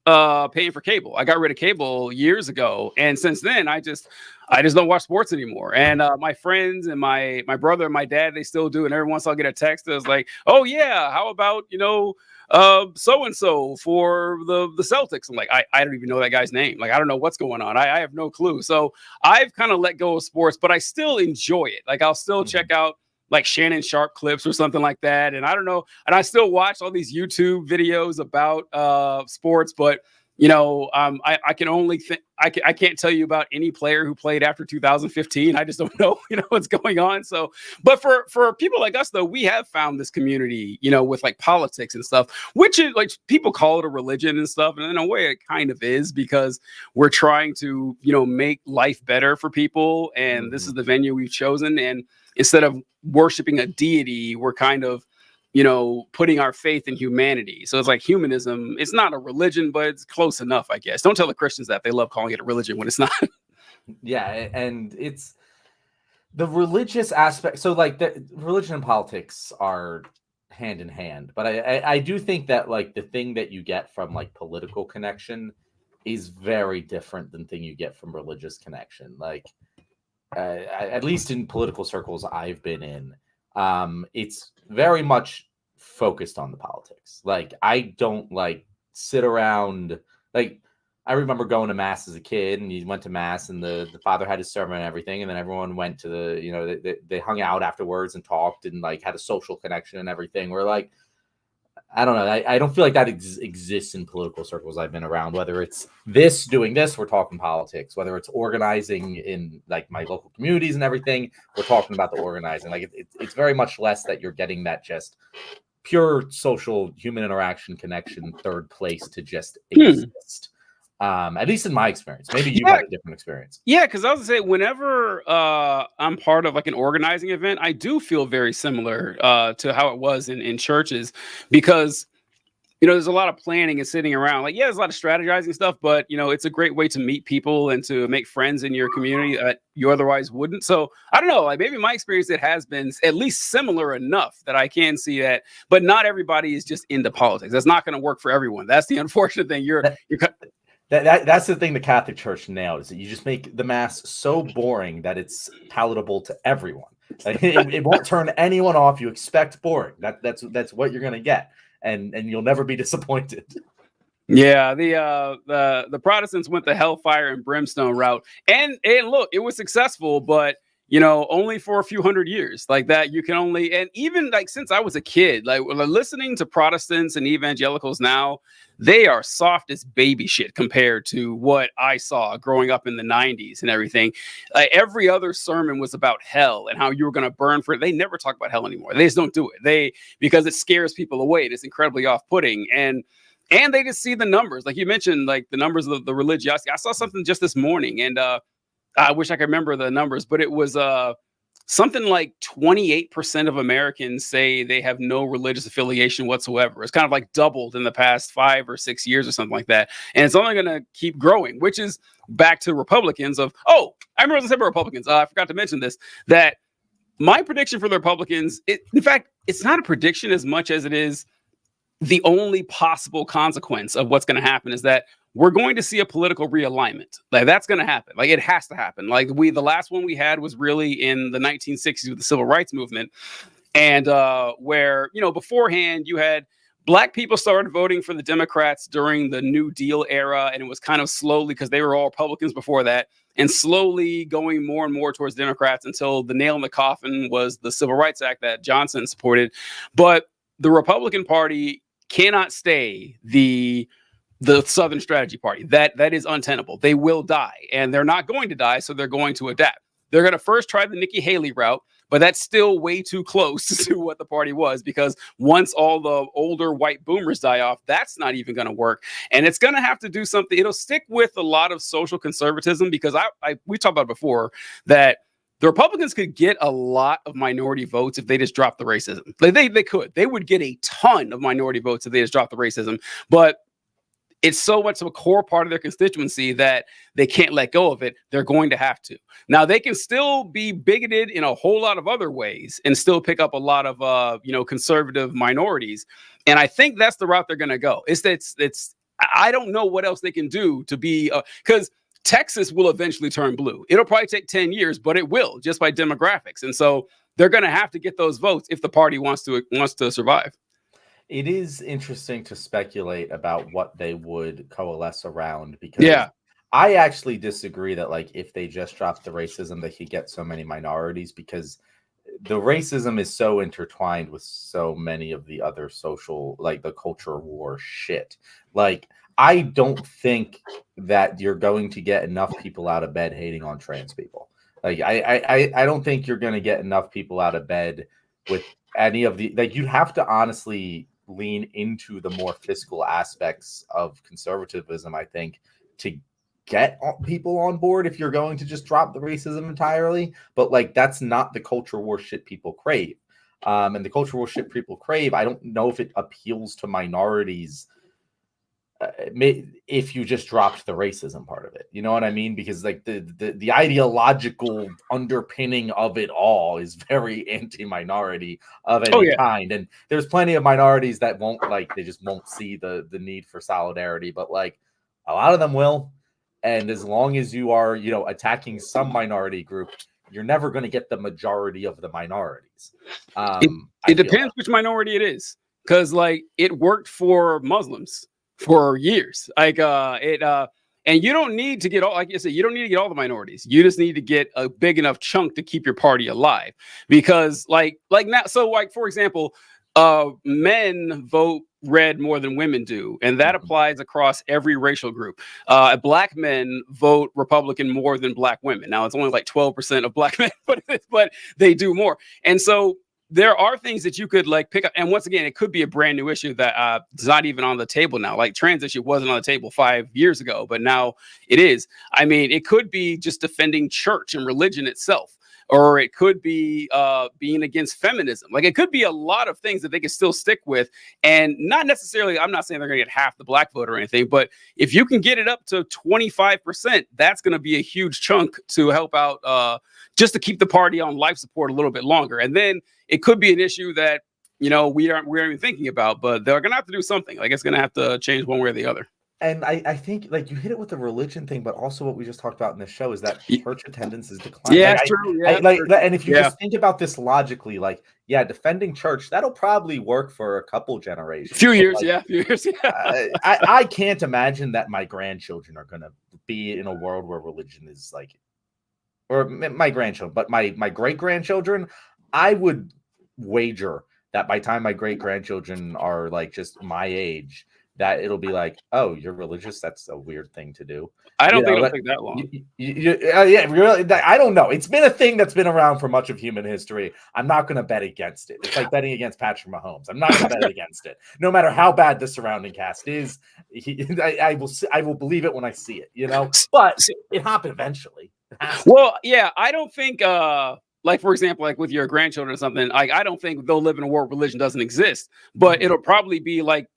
A: paying for cable. I got rid of cable years ago, and since then I just don't watch sports anymore. And my friends and my brother and my dad, they still do. And every once I'll get a text that's like, "Oh yeah, how about so and so for the Celtics?" I'm like, I don't even know that guy's name. Like I don't know what's going on. I have no clue. So I've kind of let go of sports, but I still enjoy it. Like I'll still check out like Shannon Sharp clips or something like that. And I don't know. And I still watch all these YouTube videos about sports, but I can only think I can't tell you about any player who played after 2015. I just don't know, what's going on. So, but for people like us though, we have found this community, with like politics and stuff, which is like people call it a religion and stuff. And in a way it kind of is, because we're trying to, make life better for people. And this is the venue we've chosen. And instead of worshiping a deity, we're kind of, putting our faith in humanity. So it's like humanism. It's not a religion, but it's close enough, I guess. Don't tell the Christians that. They love calling it a religion when it's not.
B: Yeah, and it's the religious aspect. So like the religion and politics are hand in hand. But I do think that like the thing that you get from like political connection is very different than thing you get from religious connection. Like at least in political circles I've been in, it's very much focused on the politics. Like I don't like sit around. Like I remember going to mass as a kid, and you went to mass, and the father had his sermon and everything, and then everyone went to they hung out afterwards and talked and like had a social connection and everything. We're like, I don't know. I don't feel like that exists in political circles I've been around. Whether it's doing this, we're talking politics. Whether it's organizing in like my local communities and everything, we're talking about the organizing. Like it's very much less that you're getting that just pure social human interaction connection third place to just exist. At least in my experience. Maybe you had a different experience.
A: Yeah, because I was gonna say, whenever I'm part of like an organizing event, I do feel very similar to how it was in churches, because there's a lot of planning and sitting around. Like, yeah, there's a lot of strategizing stuff, but it's a great way to meet people and to make friends in your community that you otherwise wouldn't. So I don't know, like maybe my experience, it has been at least similar enough that I can see that. But not everybody is just into politics. That's not going to work for everyone. That's the unfortunate thing.
B: That's the thing the Catholic Church nailed, is that you just make the mass so boring that it's palatable to everyone. Like, it won't turn anyone off. You expect boring. That's what you're gonna get, and you'll never be disappointed.
A: Yeah, the Protestants went the hellfire and brimstone route, and look, it was successful, but only for a few hundred years. Like that, you can only, and even like since I was a kid, like listening to Protestants and evangelicals now, they are soft as baby shit compared to what I saw growing up in the 90s and everything. Like every other sermon was about hell and how you were going to burn for it. They never talk about hell anymore. They just don't do it. Because it scares people away. It's incredibly off-putting. And they just see the numbers. Like you mentioned, like the numbers of the religiosity. I saw something just this morning, and I wish I could remember the numbers, but it was something like 28% of Americans say they have no religious affiliation whatsoever. It's kind of like doubled in the past 5 or 6 years or something like that. And it's only going to keep growing, which is back to Republicans I remember the Republicans. I forgot to mention this, that my prediction for the Republicans, in fact, it's not a prediction as much as it is the only possible consequence of what's going to happen, is that we're going to see a political realignment. Like that's going to happen. Like it has to happen. Like the last one we had was really in the 1960s with the civil rights movement. And where, beforehand you had black people started voting for the Democrats during the New Deal era. And it was kind of slowly, because they were all Republicans before that, and slowly going more and more towards Democrats until the nail in the coffin was the Civil Rights Act that Johnson supported. But the Republican Party cannot stay the the Southern Strategy Party. That is untenable. They will die, and they're not going to die, so they're going to adapt. They're going to first try the Nikki Haley route, but that's still way too close to what the party was, because once all the older white boomers die off, that's not even going to work. And it's going to have to do something. It'll stick with a lot of social conservatism, because we talked about before that the Republicans could get a lot of minority votes if they just dropped the racism. Like they would get a ton of minority votes if they just dropped the racism. But it's so much of a core part of their constituency that they can't let go of it. They're going to have to. Now, they can still be bigoted in a whole lot of other ways and still pick up a lot of, conservative minorities. And I think that's the route they're going to go. I don't know what else they can do to be, because Texas will eventually turn blue. It'll probably take 10 years, but it will, just by demographics. And so they're going to have to get those votes if the party wants to survive.
B: It is interesting to speculate about what they would coalesce around, because I actually disagree that, like, if they just dropped the racism, they could get so many minorities, because the racism is so intertwined with so many of the other social, like the culture war shit. Like, I don't think that you're going to get enough people out of bed hating on trans people. Like, I don't think you're going to get enough people out of bed with any of the, like, you have to honestly lean into the more fiscal aspects of conservatism, I think, to get people on board if you're going to just drop the racism entirely. But, like, that's not the culture war shit people crave. And the culture war shit people crave, I don't know if it appeals to minorities if you just dropped the racism part of it. You know what I mean? Because, like, the ideological underpinning of it all is very anti-minority of any kind. And there's plenty of minorities that won't, like, they just won't see the need for solidarity, but, like, a lot of them will. And as long as you are, attacking some minority group, you're never going to get the majority of the minorities.
A: It depends which minority it is, because, like, it worked for Muslims for years. And you don't need to get all, like you said, you don't need to get all the minorities. You just need to get a big enough chunk to keep your party alive. Because like now, so, like, for example, men vote red more than women do, and that applies across every racial group. Black men vote Republican more than black women. Now, it's only like 12% of black men, but they do more. And so there are things that you could, like, pick up. And once again, it could be a brand new issue that is not even on the table now. Like, trans issue wasn't on the table 5 years ago, but now it is. I mean, it could be just defending church and religion itself, or it could be being against feminism. Like, it could be a lot of things that they can still stick with. And not necessarily, I'm not saying they're going to get half the black vote or anything, but if you can get it up to 25%, that's going to be a huge chunk to help out, just to keep the party on life support a little bit longer. And then it could be an issue that, we aren't even thinking about, but they're going to have to do something. Like, it's going to have to change one way or the other.
B: And I think, like, you hit it with the religion thing, but also what we just talked about in this show is that church attendance is declining.
A: Yeah, it's true.
B: And if you just think about this logically, like, defending church, that'll probably work for a couple generations.
A: Few years.
B: I can't imagine that my grandchildren are going to be in a world where religion is, like, or my grandchildren, but my great-grandchildren, I would wager that by the time my great-grandchildren are, like, just my age, that it'll be like, oh, you're religious? That's a weird thing to do.
A: I don't think it'll take that long.
B: Really, I don't know. It's been a thing that's been around for much of human history. I'm not going to bet against it. It's like betting against Patrick Mahomes. I'm not going to bet against it. No matter how bad the surrounding cast is, I will believe it when I see it, But it happened eventually.
A: Well, yeah, I don't think... like, for example, like with your grandchildren or something, I don't think they'll live in a world where religion doesn't exist, but it'll probably be like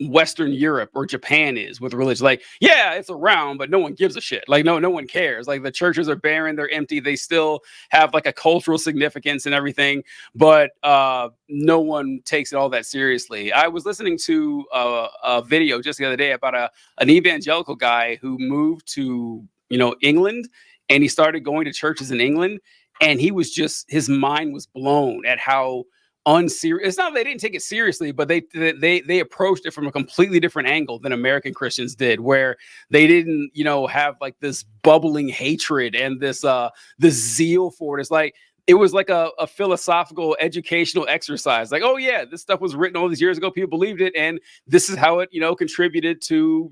A: Western Europe or Japan is with religion. Like, yeah, it's around, but no one gives a shit. Like, no one cares. Like, the churches are barren, they're empty. They still have, like, a cultural significance and everything, but no one takes it all that seriously. I was listening to a video just the other day about an evangelical guy who moved to, England, and he started going to churches in England, and his mind was blown at how unserious. It's not that they didn't take it seriously, but they approached it from a completely different angle than American Christians did, where they didn't, have, like, this bubbling hatred and this zeal for it. It's like, it was like a philosophical educational exercise. Like, oh yeah, this stuff was written all these years ago. People believed it, and this is how it, contributed to,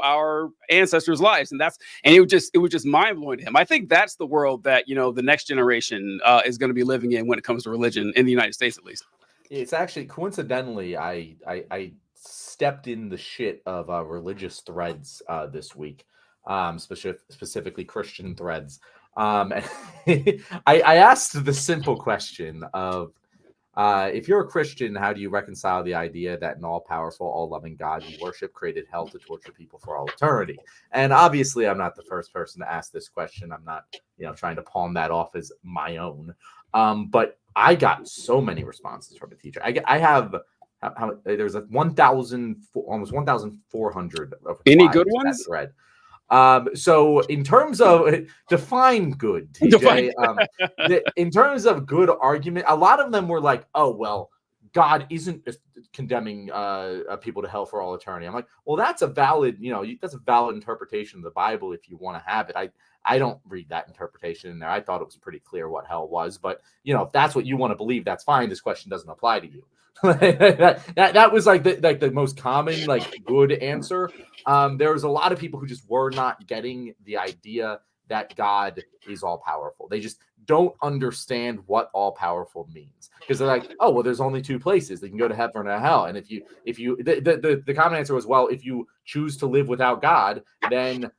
A: our ancestors' lives. And it was just mind blowing to him. I think that's the world that, the next generation is going to be living in when it comes to religion in the United States, at least.
B: It's actually coincidentally, I stepped in the shit of religious threads this week, specifically Christian threads. I asked the simple question of, if you're a Christian, how do you reconcile the idea that an all-powerful, all-loving God you worship created hell to torture people for all eternity? And obviously, I'm not the first person to ask this question. I'm not, trying to pawn that off as my own. But I got so many responses from a teacher. I have there's like almost 1,400.
A: Any good ones?
B: Thread. So in terms of define good, TJ, in terms of good argument, a lot of them were like, oh, well, God isn't condemning people to hell for all eternity. I'm like, well, that's a valid, that's a valid interpretation of the Bible if you want to have it. I don't read that interpretation in there. I thought it was pretty clear what hell was, but if that's what you want to believe, that's fine. This question doesn't apply to you. that was like the most common good answer. There was a lot of people who just were not getting the idea that God is all powerful. They just don't understand what all powerful means, because they're like, oh, well, there's only two places. They can go to heaven or hell. And the common answer was, well, if you choose to live without God, then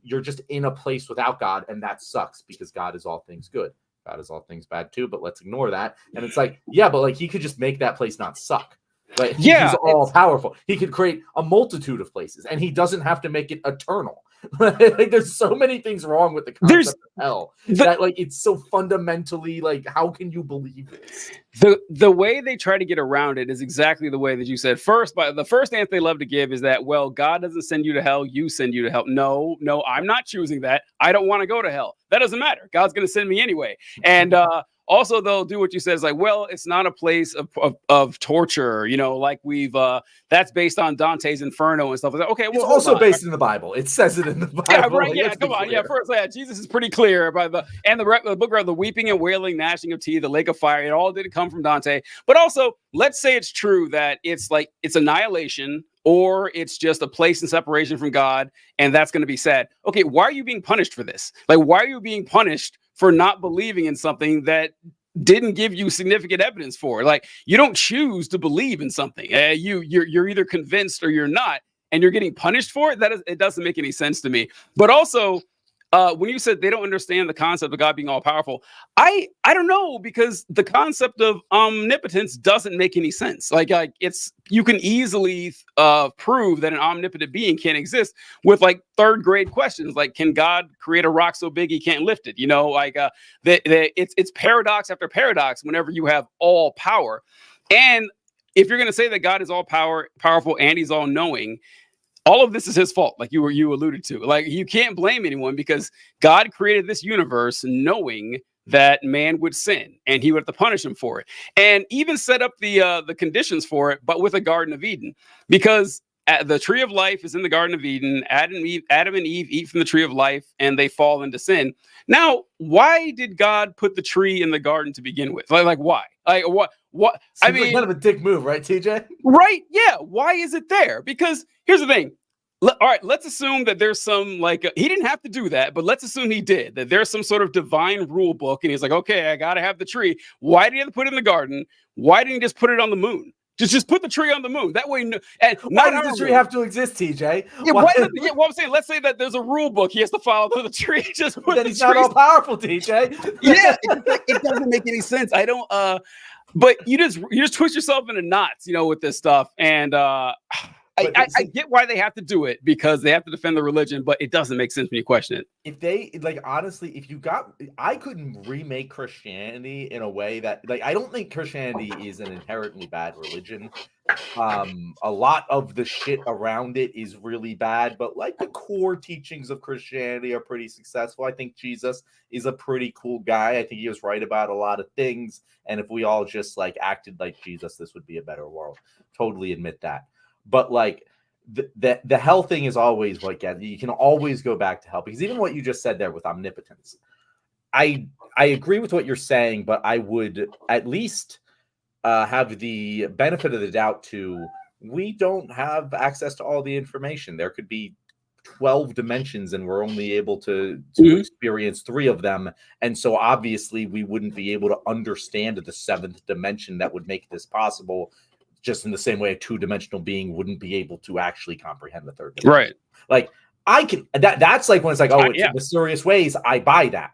B: you're just in a place without God, and that sucks because God is all things good. God is all things bad too, but let's ignore that. And it's like, yeah, but he could just make that place not suck. Like, he's all powerful. He could create a multitude of places, and he doesn't have to make it eternal. There's so many things wrong with the concept of hell that it's so fundamentally how can you believe this?
A: The way they try to get around it is exactly the way that you said. The first answer they love to give is that, well, God doesn't send you to hell, you send you to hell. No, I'm not choosing that. I don't want to go to hell. That doesn't matter. God's going to send me anyway. And also, they'll do what you said. Is like, well, it's not a place of torture, that's based on Dante's Inferno and stuff like that. Okay, well,
B: it's also based in the Bible. It says it in the Bible.
A: Yeah, right. Yeah, come on. Yeah, first, Jesus is pretty clear about the book of the weeping and wailing, gnashing of teeth, the lake of fire. It all didn't come from Dante. But also, let's say it's true that it's annihilation, or it's just a place in separation from God, and that's going to be sad. Okay, why are you being punished for this? Why are you being punished for not believing in something that didn't give you significant evidence for? You don't choose to believe in something. You're either convinced or you're not, and you're getting punished for it. It doesn't make any sense to me. But also, when you said they don't understand the concept of God being all powerful, I don't know, because the concept of omnipotence doesn't make any sense. You can easily prove that an omnipotent being can't exist with third grade questions, can God create a rock so big he can't lift it? It's paradox after paradox whenever you have all power. And if you're going to say that God is all powerful and he's all knowing, all of this is his fault, like you alluded to. You can't blame anyone, because God created this universe knowing that man would sin, and he would have to punish him for it, and even set up the conditions for it, but with a Garden of Eden, because the tree of life is in the Garden of Eden. Adam and Eve eat from the tree of life, and they fall into sin. Now, why did God put the tree in the garden to begin with? Why? What?
B: I mean, kind of a dick move, right, TJ?
A: Right? Yeah. Why is it there? Because here's the thing. All right, let's assume that there's some he didn't have to do that, but let's assume he did, that there's some sort of divine rule book, and he's like, okay, I got to have the tree. Why did he have to put it in the garden? Why didn't he just put it on the moon? Just put the tree on the moon. That way, and
B: why does the tree have to exist, TJ?
A: Yeah, well, I'm saying, let's say that there's a rule book he has to follow to the tree. Just put
B: then he's not all powerful, TJ.
A: Yeah, it doesn't make any sense. I don't. But you just twist yourself into knots, with this stuff, and I get why they have to do it, because they have to defend the religion, but it doesn't make sense when you question it.
B: If they honestly, I couldn't remake Christianity in a way that I don't think Christianity is an inherently bad religion. A lot of the shit around it is really bad, but the core teachings of Christianity are pretty successful. I think Jesus is a pretty cool guy. I think he was right about a lot of things, and if we all just acted like Jesus, this would be a better world. Totally admit that. But the hell thing is always you can always go back to hell, because even what you just said there with omnipotence, I agree with what you're saying, but I would at least have the benefit of the doubt to we don't have access to all the information. There could be 12 dimensions and we're only able to
A: Mhm.
B: experience 3 of them. And so obviously we wouldn't be able to understand the 7th dimension that would make this possible, just in the same way a 2-dimensional being wouldn't be able to actually comprehend the 3rd dimension.
A: Right.
B: Like I can that's like when it's like, oh, it's
A: Yeah.
B: in mysterious ways, I buy that.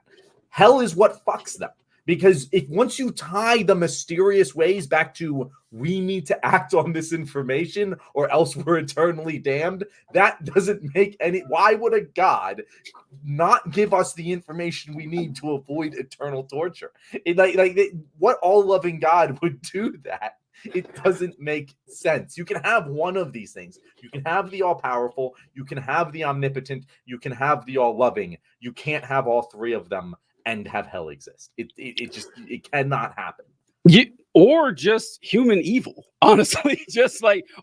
B: Hell is what fucks them. Because if once you tie the mysterious ways back to we need to act on this information or else we're eternally damned, that doesn't make any. Why would a god not give us the information we need to avoid eternal torture? What all-loving God would do that? It doesn't make sense. You can have one of these things. You can have the all-powerful, you can have the omnipotent, you can have the all-loving. You can't have all 3 of them and have hell exist. It cannot happen.
A: Or just human evil, honestly,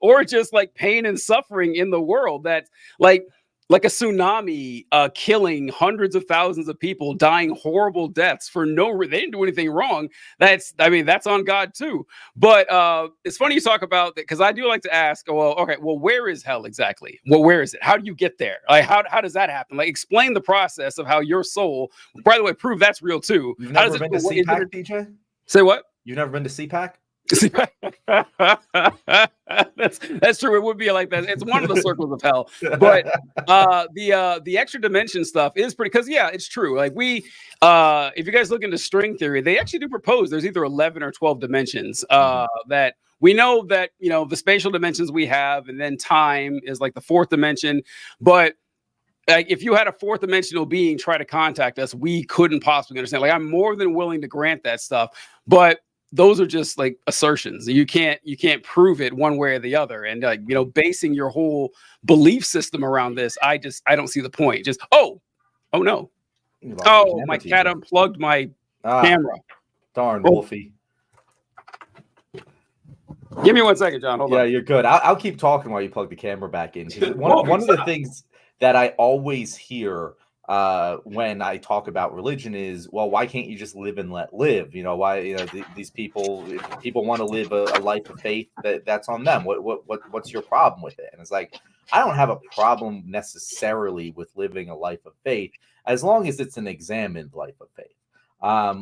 A: or just like pain and suffering in the world that's like a tsunami killing hundreds of thousands of people, dying horrible deaths for they didn't do anything wrong. That's on God too. But it's funny you talk about that, because I do like to ask, well, okay, well, where is hell exactly? Well, where is it? How do you get there? Like, how does that happen? Like, explain the process of how your soul, by the way, prove that's real too.
B: You've never been to CPAC, DJ?
A: Say what?
B: You've never been to CPAC?
A: That's true. It would be like that. It's one of the circles of hell. But the extra dimension stuff is pretty, because it's true. Like if you guys look into string theory, they actually do propose there's either 11 or 12 dimensions that we know that, the spatial dimensions we have, and then time is like the 4th dimension. But like, if you had a 4th dimensional being try to contact us, we couldn't possibly understand. Like, I'm more than willing to grant that stuff, but those are just like assertions. You can't prove it one way or the other. And basing your whole belief system around this, I don't see the point. Just oh no, my cat unplugged my camera.
B: Darn, Wolfie.
A: Give me 1 second, John. Hold on.
B: Yeah, you're good. I'll keep talking while you plug the camera back in. One of the things that I always hear when I talk about religion is, well, why can't you just live and let live? Why, these people, if people want to live a life of faith, that's on them. What's your problem with it? And it's like, I don't have a problem necessarily with living a life of faith, as long as it's an examined life of faith.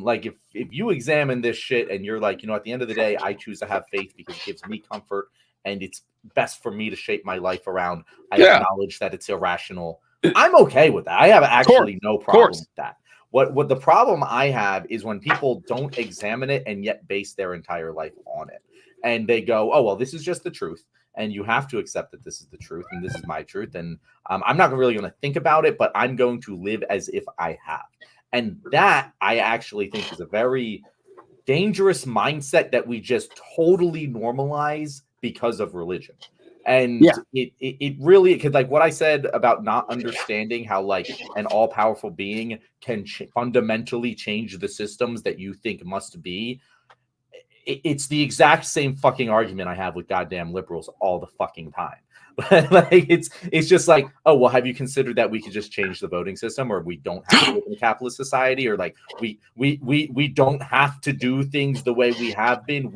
B: Like if you examine this shit and you're like, at the end of the day, I choose to have faith because it gives me comfort and it's best for me to shape my life around. I acknowledge that it's irrational. I'm okay with that. I have actually no problem with that. What the problem I have is when people don't examine it and yet base their entire life on it. And they go, oh, well, this is just the truth. And you have to accept that this is the truth and this is my truth. And I'm not really going to think about it, but I'm going to live as if I have. And that I actually think is a very dangerous mindset that we just totally normalize because of religion. And it really could, like what I said about not understanding how like an all-powerful being can fundamentally change the systems that you think must be. It's the exact same fucking argument I have with goddamn liberals all the fucking time. Like it's just like, oh, well, have you considered that we could just change the voting system, or we don't have to live in a capitalist society, or like we don't have to do things the way we have been.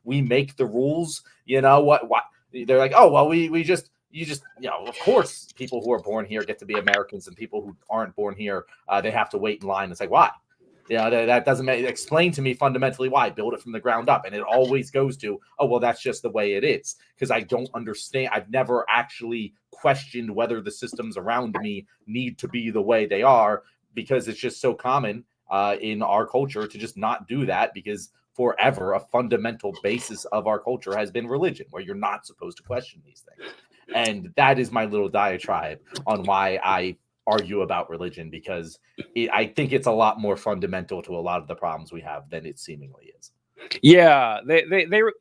B: We make the rules. What they're like, oh, well, you just of course people who are born here get to be Americans, and people who aren't born here, they have to wait in line. It's like, why? That doesn't explain to me fundamentally why. Build it from the ground up. And it always goes to, oh, well, that's just the way it is. Because I don't understand. I've never actually questioned whether the systems around me need to be the way they are, because it's just so common in our culture to just not do that, because forever a fundamental basis of our culture has been religion, where you're not supposed to question these things. And that is my little diatribe on why I argue about religion, because I think it's a lot more fundamental to a lot of the problems we have than it seemingly is.
A: Yeah, they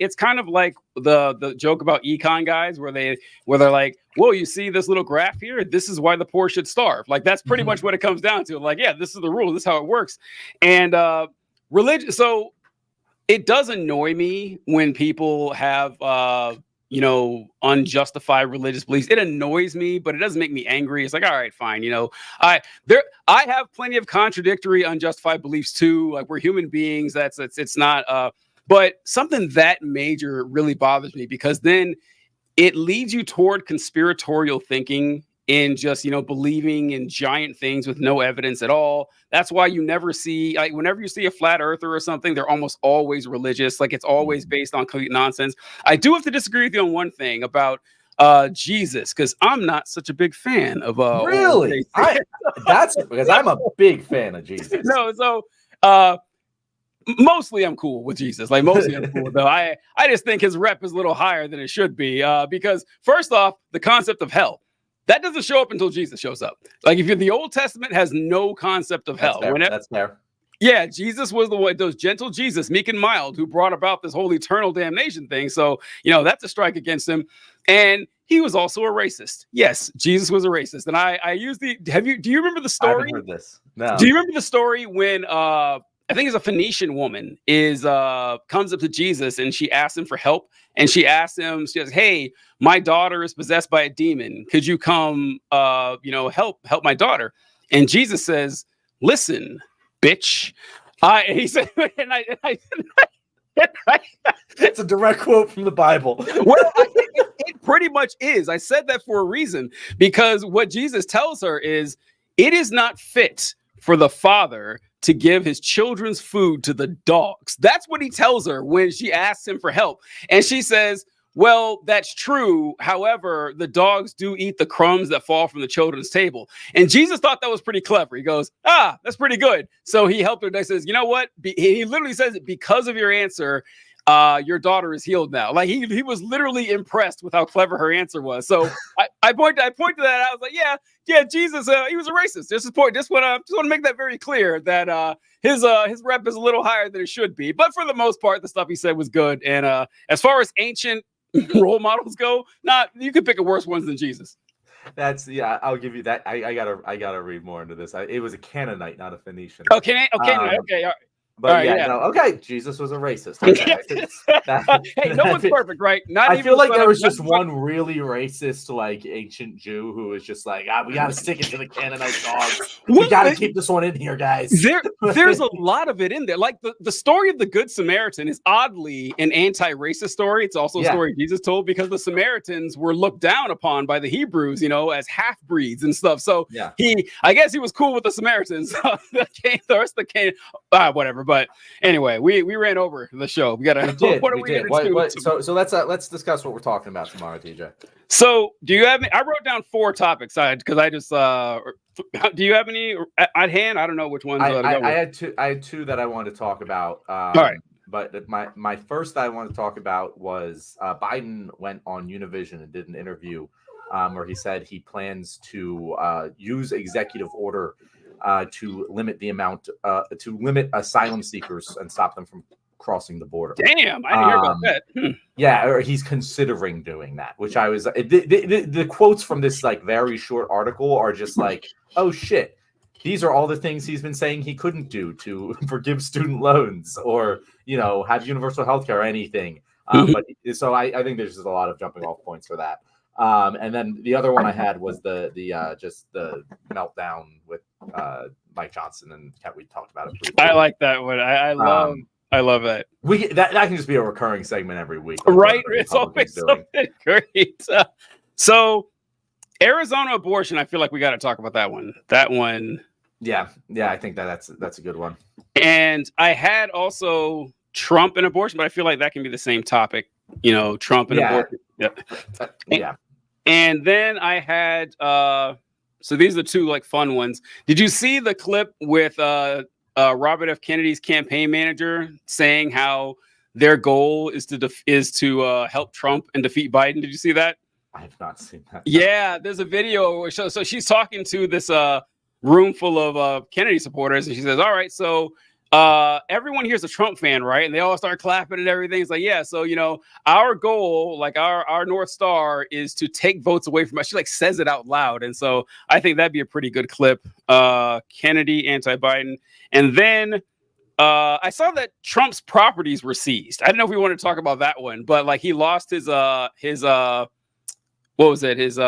A: it's kind of like the joke about econ guys where they're like, whoa, you see this little graph here? This is why the poor should starve. Like, that's pretty much what it comes down to. Like, yeah, this is the rule. This is how it works. And religion. So it does annoy me when people have unjustified religious beliefs. It annoys me, but it doesn't make me angry. It's like, all right, fine. I have plenty of contradictory, unjustified beliefs too. Like, we're human beings. It's not. But something that major really bothers me, because then it leads you toward conspiratorial thinking in just, believing in giant things with no evidence at all. That's why you never see, like, whenever you see a flat earther or something, they're almost always religious. Like, it's always based on complete nonsense. I do have to disagree with you on one thing about Jesus, because I'm not such a big fan of
B: really. That's because I'm a big fan of Jesus.
A: No, so mostly I'm cool with Jesus. Like, mostly I'm cool, though. I just think his rep is a little higher than it should be, because first off, the concept of hell, that doesn't show up until Jesus shows up. Like, if the Old Testament has no concept of hell.
B: That's fair.
A: Yeah, Jesus was the one, those gentle Jesus, meek and mild, who brought about this whole eternal damnation thing. So, that's a strike against him. And he was also a racist. Yes, Jesus was a racist. And I use do you remember the story?
B: I haven't heard this. No.
A: Do you remember the story when I think it's a Phoenician woman comes up to Jesus and she asks him for help, and she asks him, she says, "Hey, my daughter is possessed by a demon. Could you come, help my daughter?" And Jesus says, "Listen, bitch." He said,
B: it's a direct quote from the Bible.
A: Well, it pretty much is. I said that for a reason, because what Jesus tells her is, it is not fit for the father to give his children's food to the dogs. That's what he tells her when she asks him for help. And she says, "Well, that's true. However, the dogs do eat the crumbs that fall from the children's table." And Jesus thought that was pretty clever. He goes, "That's pretty good." So he helped her. And he says, "You know what?" He literally says, "Because of your answer, your daughter is healed now." Like, he was literally impressed with how clever her answer was. So I point to that. I was like, yeah, Jesus, he was a racist. Just want to make that very clear, that his rep is a little higher than it should be. But for the most part, the stuff he said was good. And as far as ancient role models go, you could pick a worse ones than Jesus.
B: I'll give you that. I gotta read more into this. It was a Canaanite, not a Phoenician.
A: Okay, okay, all right.
B: But okay, Jesus was a racist. Okay.
A: Hey, no one's perfect, right?
B: I feel like there was just one really racist, like, ancient Jew who was just like, we got to stick it to the Canaanite dogs. We got to keep this one in here, guys.
A: There's a lot of it in there. Like, the story of the Good Samaritan is oddly an anti-racist story. It's also a story Jesus told, because the Samaritans were looked down upon by the Hebrews, as half-breeds and stuff. So I guess he was cool with the Samaritans. The rest of the whatever. But anyway, we ran over the show. We gotta. What are we gonna do?
B: So let's discuss what we're talking about tomorrow, TJ.
A: So do you have? I wrote down 4 topics. Because I just. Do you have any at hand? I don't know which ones.
B: I had two that I wanted to talk about.
A: All right.
B: But my first I wanted to talk about was Biden went on Univision and did an interview where he said he plans to use executive order to limit asylum seekers and stop them from crossing the border.
A: Damn, I didn't hear about that.
B: Yeah, or he's considering doing that, which I was the quotes from this, like, very short article are just like, oh shit, these are all the things he's been saying he couldn't do to forgive student loans or have universal health care or anything. But so I think there's just a lot of jumping off points for that. And then the other one I had was the meltdown with Mike Johnson, and we talked about it briefly.
A: I like that one. I love that.
B: That can just be a recurring segment every week,
A: right? It's always something great. So Arizona abortion, I feel like we got to talk about that one.
B: Yeah, I think that's a good one.
A: And I had also Trump and abortion, but I feel like that can be the same topic. Trump and abortion. Yeah. And then I had so these are 2 like fun ones. Did you see the clip with Robert F. Kennedy's campaign manager saying how their goal is to help Trump and defeat Biden? Did you see that?
B: I have not seen that.
A: Yeah, there's a video. So she's talking to this room full of Kennedy supporters, and she says, "All right, so everyone here's a Trump fan, right?" And they all start clapping and everything. It's like, yeah, so our goal, like our North Star, is to take votes away from us. She like says it out loud, and so I think that'd be a pretty good clip. Kennedy anti-Biden, and then I saw that Trump's properties were seized. I don't know if we want to talk about that one, but like he lost his what was it? His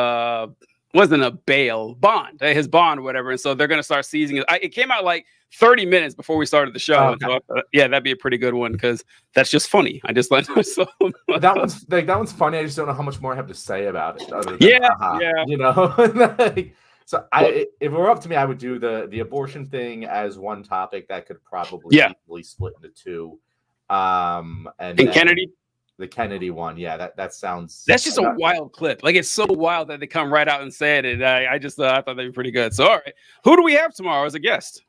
A: wasn't a bail bond, his bond or whatever. And so they're going to start seizing it. It came out like 30 minutes before we started the show.
B: Oh,
A: and so I thought, yeah, that'd be a pretty good one because that's just funny. I just let myself.
B: that one's funny. I just don't know how much more I have to say about it. Other than,
A: Yeah,
B: yeah. You know, so if it were up to me, I would do the abortion thing as one topic that could probably easily split into two. And
A: Kennedy.
B: The Kennedy one, yeah, that sounds.
A: That's just a wild clip. Like it's so wild that they come right out and said it. I just I thought they'd be pretty good. So all right, who do we have tomorrow as a guest?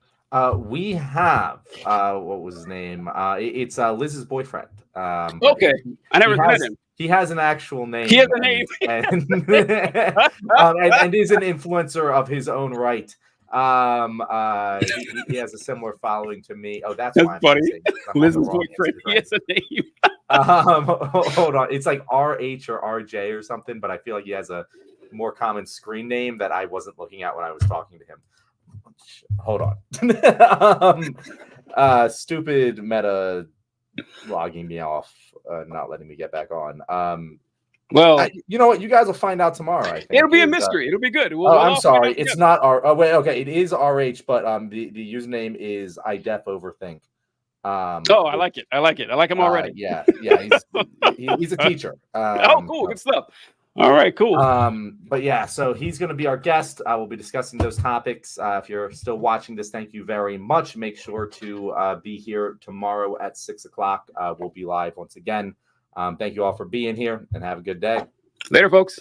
B: We have what was his name? It's Liz's boyfriend.
A: Okay, I never met him.
B: He has an actual name.
A: He has a name,
B: and is an influencer of his own right. He has a similar following to me. Oh, that's why
A: funny. Liz's boyfriend. He has a name.
B: Hold on. It's like RH or RJ or something, but I feel like he has a more common screen name that I wasn't looking at when I was talking to him. Hold on. Stupid Meta logging me off, not letting me get back on.
A: Well,
B: you know what? You guys will find out tomorrow. I think
A: it'll be a mystery. It'll be good.
B: I'm sorry. It's not R. Oh wait, okay. It is RH, but the username is iDef Overthink.
A: I like it. I like him already.
B: Yeah. He's a teacher.
A: Cool. Good stuff. All right, cool.
B: But yeah, so he's going to be our guest. We'll be discussing those topics. If you're still watching this, thank you very much. Make sure to be here tomorrow at 6:00. We'll be live once again. Thank you all for being here and have a good day.
A: Later, folks.